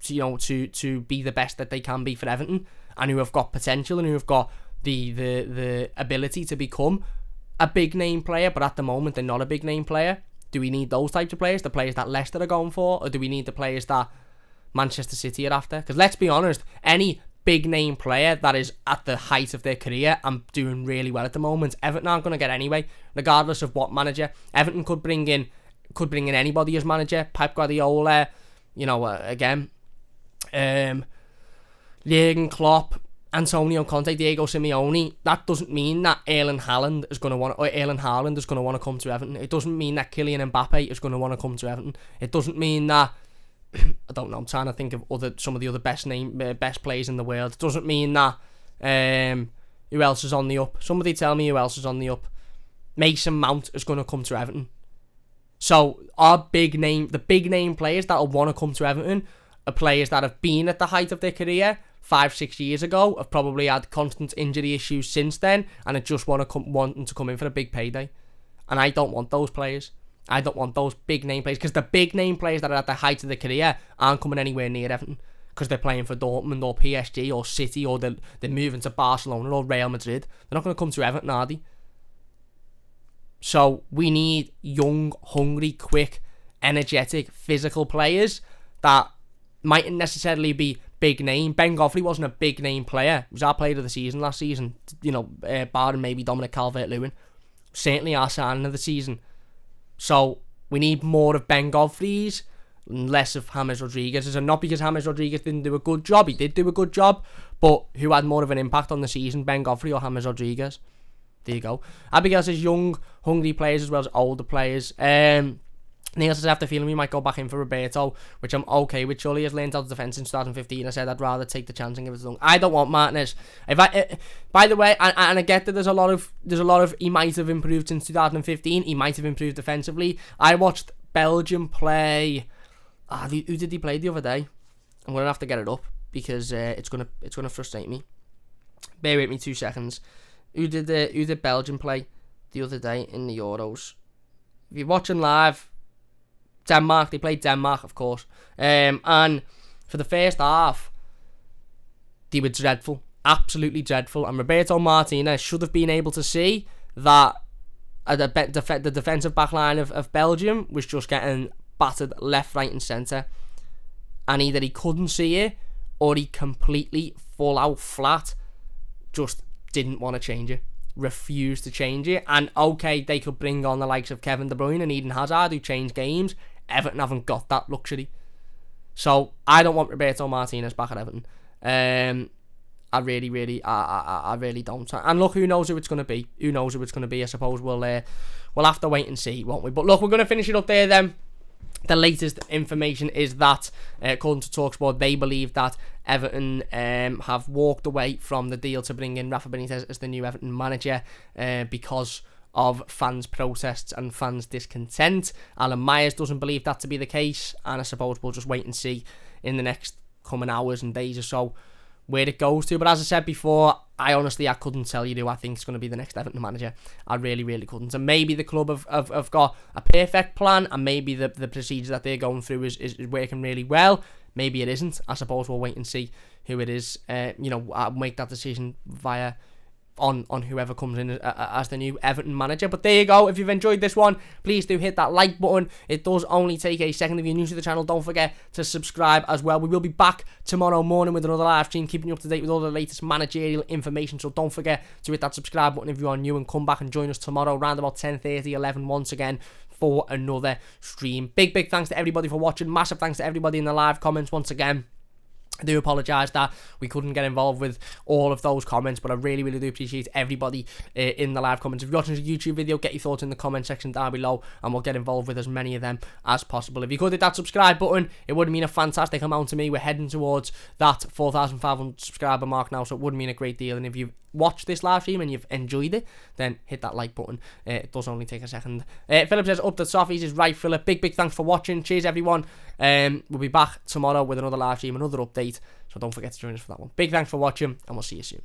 be the best that they can be for Everton, and who have got potential and who have got the ability to become a big name player, but at the moment they're not a big name player? Do we need those types of players, the players that Leicester are going for, or do we need the players that Manchester City are after? Because let's be honest, any big name player that is at the height of their career and doing really well at the moment, Everton aren't going to get anyway, regardless of what manager. Everton could bring in anybody as manager. Pep Guardiola, Jurgen Klopp, Antonio Conte, Diego Simeone. That doesn't mean that Erling Haaland is going to want to come to Everton. It doesn't mean that Kylian Mbappe is going to want to come to Everton. It doesn't mean that I don't know, I'm trying to think of some of the other best players in the world. It doesn't mean that who else is on the up. Somebody tell me who else is on the up. Mason Mount is going to come to Everton. So the big name players that will want to come to Everton are players that have been at the height of their career 5-6 years ago, have probably had constant injury issues since then, and are just wanting to come in for a big payday. And I don't want those players. I don't want those big name players, because the big name players that are at the height of their career aren't coming anywhere near Everton, because they're playing for Dortmund or PSG or City, or they're moving to Barcelona or Real Madrid. They're not going to come to Everton, are they? So we need young, hungry, quick, energetic, physical players that mightn't necessarily be big name. Ben Godfrey wasn't a big name player. He was our player of the season last season, barring maybe Dominic Calvert-Lewin. Certainly our signing of the season. So we need more of Ben Godfrey's and less of James Rodriguez's. And not because James Rodriguez didn't do a good job. He did do a good job. But who had more of an impact on the season, Ben Godfrey or James Rodriguez? There you go. Abigail says young, hungry players as well as older players. Neil says, after feeling we might go back in for Roberto, which I'm okay with. Chully has learned out of defence in 2015. I said I'd rather take the chance and give it to them. I don't want Martinez. By the way, and I get that there's a lot of he might have improved since 2015. He might have improved defensively. I watched Belgium play. Who did he play the other day? I'm gonna have to get it up because it's gonna frustrate me. Bear with me 2 seconds. Who did Belgium play the other day in the Euros? If you're watching live, Denmark. They played Denmark, of course. And for the first half, they were dreadful. Absolutely dreadful. And Roberto Martinez should have been able to see that the defensive backline of Belgium was just getting battered left, right and centre. And either he couldn't see it, or he completely full out flat just didn't want to change it. Refused to change it. And okay, they could bring on the likes of Kevin De Bruyne and Eden Hazard who change games. Everton haven't got that luxury. So I don't want Roberto Martinez back at Everton. I really don't. And look, who knows who it's going to be? Who knows who it's going to be? I suppose we'll have to wait and see, won't we? But look, we're going to finish it up there then. The latest information is that, according to TalkSport, they believe that Everton have walked away from the deal to bring in Rafa Benitez as the new Everton manager because of fans' protests and fans' discontent. Alan Myers doesn't believe that to be the case, and I suppose we'll just wait and see in the next coming hours and days or so where it goes to. But as I said before, I couldn't tell you who I think is going to be the next Everton manager. I really couldn't. And maybe the club have got a perfect plan, and maybe the procedure that they're going through is working really well. Maybe it isn't. I suppose we'll wait and see who it is. I'll make that decision on whoever comes in as the new Everton manager. But there you go. If you've enjoyed this one, please do hit that like button. It does only take a second. If you're new to the channel, don't forget to subscribe as well. We will be back tomorrow morning with another live stream, keeping you up to date with all the latest managerial information. So don't forget to hit that subscribe button if you are new, and come back and join us tomorrow around about 10:30, 11 once again for another stream. Big thanks to everybody for watching. Massive thanks to everybody in the live comments once again. I do apologise that we couldn't get involved with all of those comments, but I really do appreciate everybody in the live comments. If you're watching a YouTube video, get your thoughts in the comment section down below, and we'll get involved with as many of them as possible. If you could hit that subscribe button, it would mean a fantastic amount to me. We're heading towards that 4,500 subscriber mark now, so it would mean a great deal. And if you've watched this live stream and you've enjoyed it, then hit that like button. It does only take a second. Philip says, up the softies is right, Philip. Big thanks for watching. Cheers, everyone. We'll be back tomorrow with another live stream, another update, so don't forget to join us for that one. Big thanks for watching, and we'll see you soon.